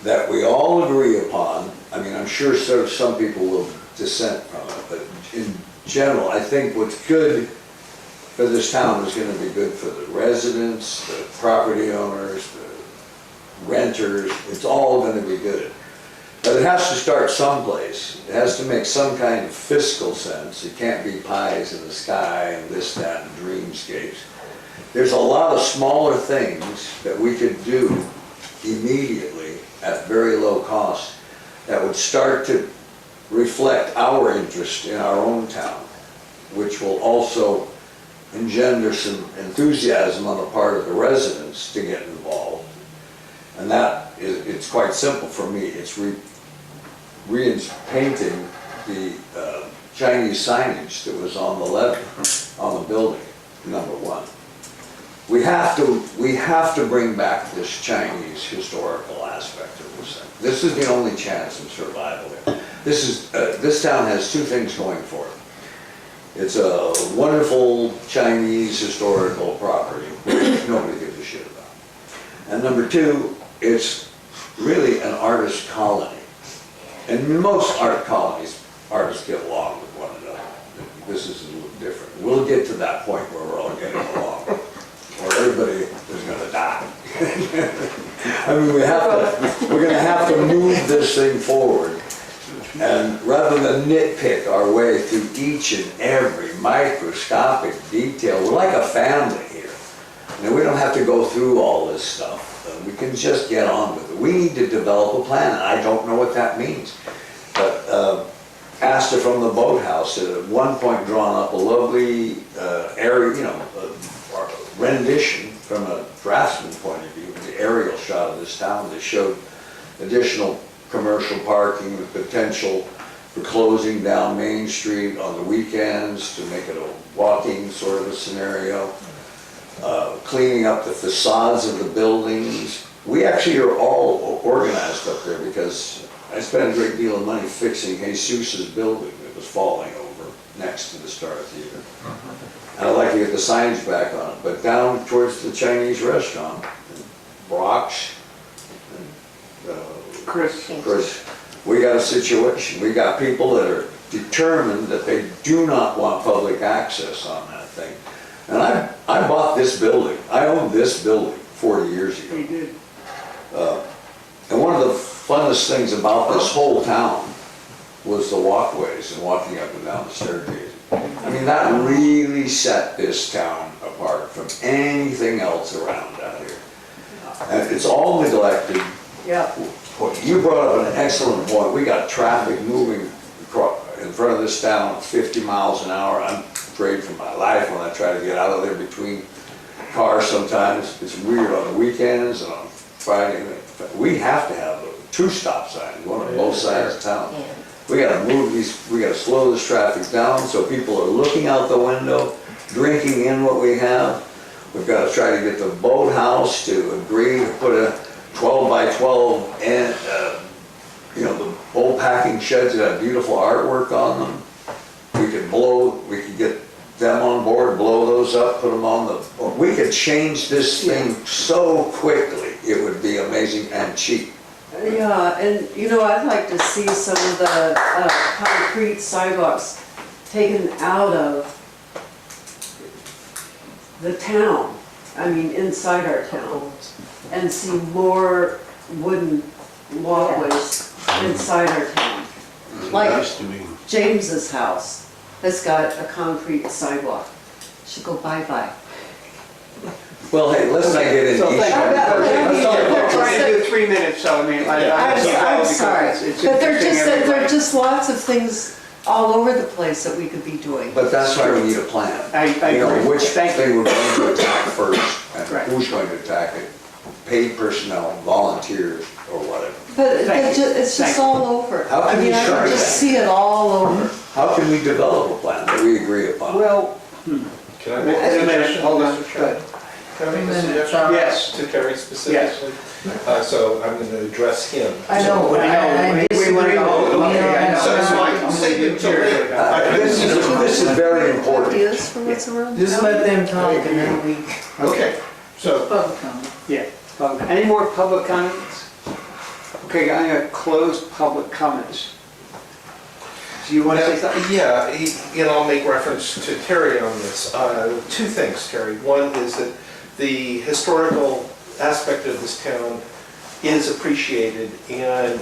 that we all agree upon. I mean, I'm sure some people will dissent from it, but in general, I think what's good for this town is going to be good for the residents, the property owners, the renters. It's all going to be good. But it has to start someplace. It has to make some kind of fiscal sense. It can't be pies in the sky and this, that, and dreamscapes. There's a lot of smaller things that we could do immediately at very low cost that would start to reflect our interest in our own town, which will also engender some enthusiasm on the part of the residents to get involved. And that is, it's quite simple for me. It's repainting the Chinese signage that was on the levee, on the building, number one. We have to bring back this Chinese historical aspect of this thing. This is the only chance of survival here. This town has two things going for it. It's a wonderful Chinese historical property which nobody gives a shit about. And number two, it's really an artist colony. And most art colonies, artists get along with one another. This is a little different. We'll get to that point where we're all getting along, or everybody is gonna die. I mean, we're gonna have to move this thing forward. And rather than nitpick our way through each and every microscopic detail, we're like a family here. And we don't have to go through all this stuff. and we can just get on with it. We need to develop a plan, and I don't know what that means. But Asta from the boathouse had at one point drawn up a lovely area, you know, rendition from a draftsman point of view, the aerial shot of this town that showed additional commercial parking with potential for closing down Main Street on the weekends to make it a walking sort of a scenario, cleaning up the facades of the buildings. We actually are all organized up there because I spent a great deal of money fixing Jesus' building that was falling over next to the Star Theater. And I'd like to get the signs back on it, but down towards the Chinese restaurant, Brock's, Chris, we got a situation. We got people that are determined that they do not want public access on that thing. And I bought this building. I owned this building 40 years ago. You did. And one of the funnest things about this whole town was the walkways and walking up and down the staircase. I mean, that really set this town apart from anything else around out here. And it's all neglected. Yeah. You brought up an excellent point. We got traffic moving in front of this town at 50 miles an hour. I'm afraid for my life when I try to get out of there between cars sometimes. It's weird on the weekends and on Friday. We have to have 2 stop signs, one on both sides of town. We gotta move these, we gotta slow this traffic down so people are looking out the window, drinking in what we have. We've gotta try to get the boathouse to agree to put a 12 by 12 and, you know, the old packing sheds that have beautiful artwork on them. We could get them on board, blow those up, put them on the, we could change this thing so quickly, it would be amazing and cheap. Yeah, and you know, I'd like to see some of the concrete sidewalks taken out of the town, I mean, inside our town, and see more wooden walkways inside our town. Like James's house has got a concrete sidewalk. Should go bye-bye. Well, hey, let's not get into each We're trying to do 3 minutes, so I mean, I'm sorry, it's but there interesting are just lots of things all over the place that we could be doing. But that's why we need a plan. I You know, agree. which Thank thing we're going to attack first, and Right. who's going to attack it, paid personnel, volunteers, or whatever. But Thank you. it's just Thank you. all over. How can I mean, we I start can just that? see it all over. How can we develop a plan that we agree upon? Well, Can I wait make a a minute, suggestion, hold on, Mr. go ahead. Chairman? Can I make a suggestion? Yes. To Terry specifically? So I'm going to address him. I know, We want to go, okay, I know. So I can say it until later. This is very important. Ideas from what's around. Just let them talk and then we. Okay, so Public comment. Yeah. Any more public comments? Okay, I'm going to close public comments. Do you want to say something? Yeah, and I'll make reference to Terry on this. 2 things, Terry. One is that the historical aspect of this town is appreciated and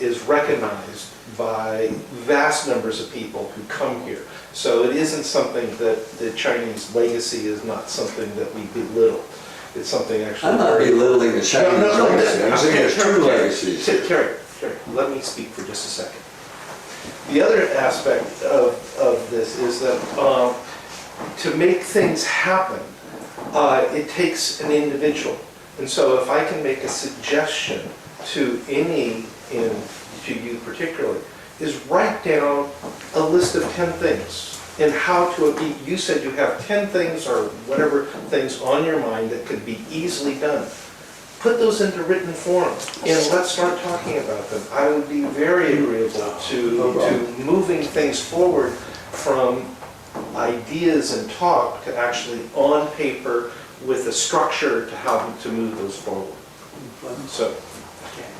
is recognized by vast numbers of people who come here. So it isn't something that the Chinese legacy is not something that we belittle. It's something actually. I'm not belittling the Chinese legacy, I'm saying there's 2 legacies. Terry, let me speak for just a second. The other aspect of this is that to make things happen, it takes an individual. And so if I can make a suggestion to to you particularly, is write down a list of 10 things and how to, you said you have 10 things or whatever things on your mind that could be easily done. Put those into written form and let's start talking about them. I would be very agreeable to moving things forward from ideas and talk to actually on paper with a structure to how to move those forward. So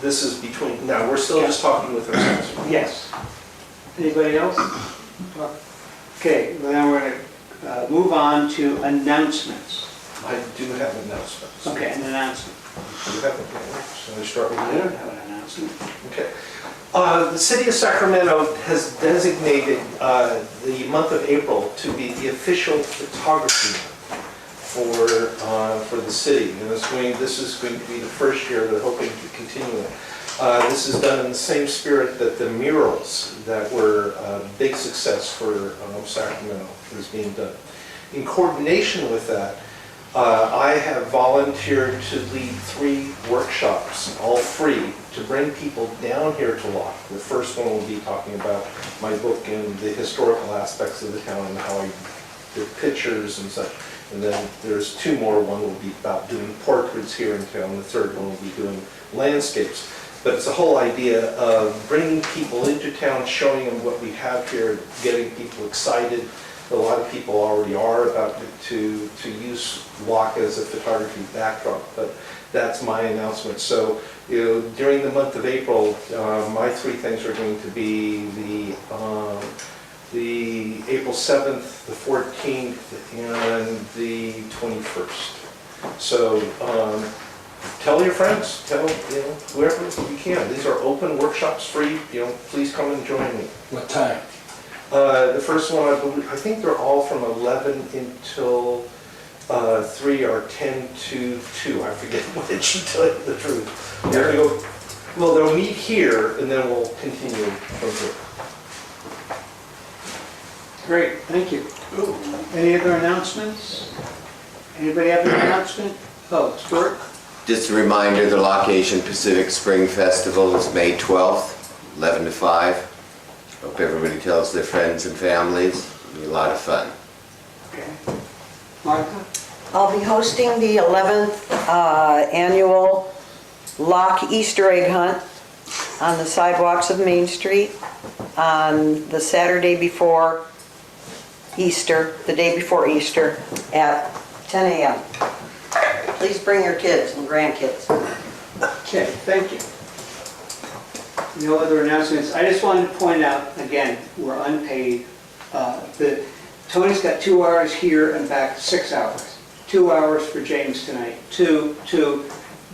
this is between, now we're still just talking with ourselves. Yes. Anybody else? Okay, well, then we're going to move on to announcements. I do have announcements. Okay, an announcement. Do you have an So I start with I you. don't have an announcement. Okay. The city of Sacramento has designated the month of April to be the official photography month. for the city. And this is going to be the first year they're hoping to continue it. This is done in the same spirit that the murals that were a big success for Sacramento is being done. In coordination with that, I have volunteered to lead 3 workshops, all free, to bring people down here to Locke. The first one will be talking about my book and the historical aspects of the town and how I did pictures and such. And then there's 2 more. One will be about doing portraits here in town. The third one will be doing landscapes. But it's the whole idea of bringing people into town, showing them what we have here, getting people excited. A lot of people already are about to use Locke as a photography backdrop, but that's my announcement. So, during the month of April, my 3 things are going to be the April 7th, the 14th, and the 21st. So, tell your friends, tell whoever you can. These are open workshops, free. Please come and join me. What time? The first one, I think they're all from 11 until 3 or 10 to 2. I forget which, to tell you the truth. They're gonna go, well, they'll meet here and then we'll continue from here. Great, thank you. Any other announcements? Anybody have an announcement? Oh, Stuart? Just a reminder, the Locke Asian Pacific Spring Festival is May 12th, 11 to 5. Hope everybody tells their friends and families. It'll be a lot of fun. Okay. Martha? I'll be hosting the 11th annual Locke Easter egg hunt on the sidewalks of Main Street on the Saturday before Easter, the day before Easter at 10 a.m. Please bring your kids and grandkids. Okay, thank you. No other announcements. I just wanted to point out, again, we're unpaid. Tony's got 2 hours here and back, 6 hours. 2 hours for James tonight. Two.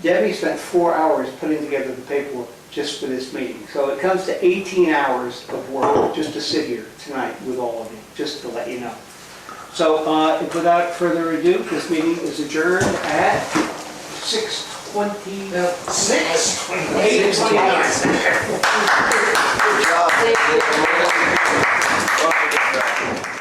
Debbie spent 4 hours putting together the paperwork just for this meeting. So it comes to 18 hours of work just to sit here tonight with all of you, just to let you know. So without further ado, this meeting is adjourned at 6:20. 6:29. Thank you.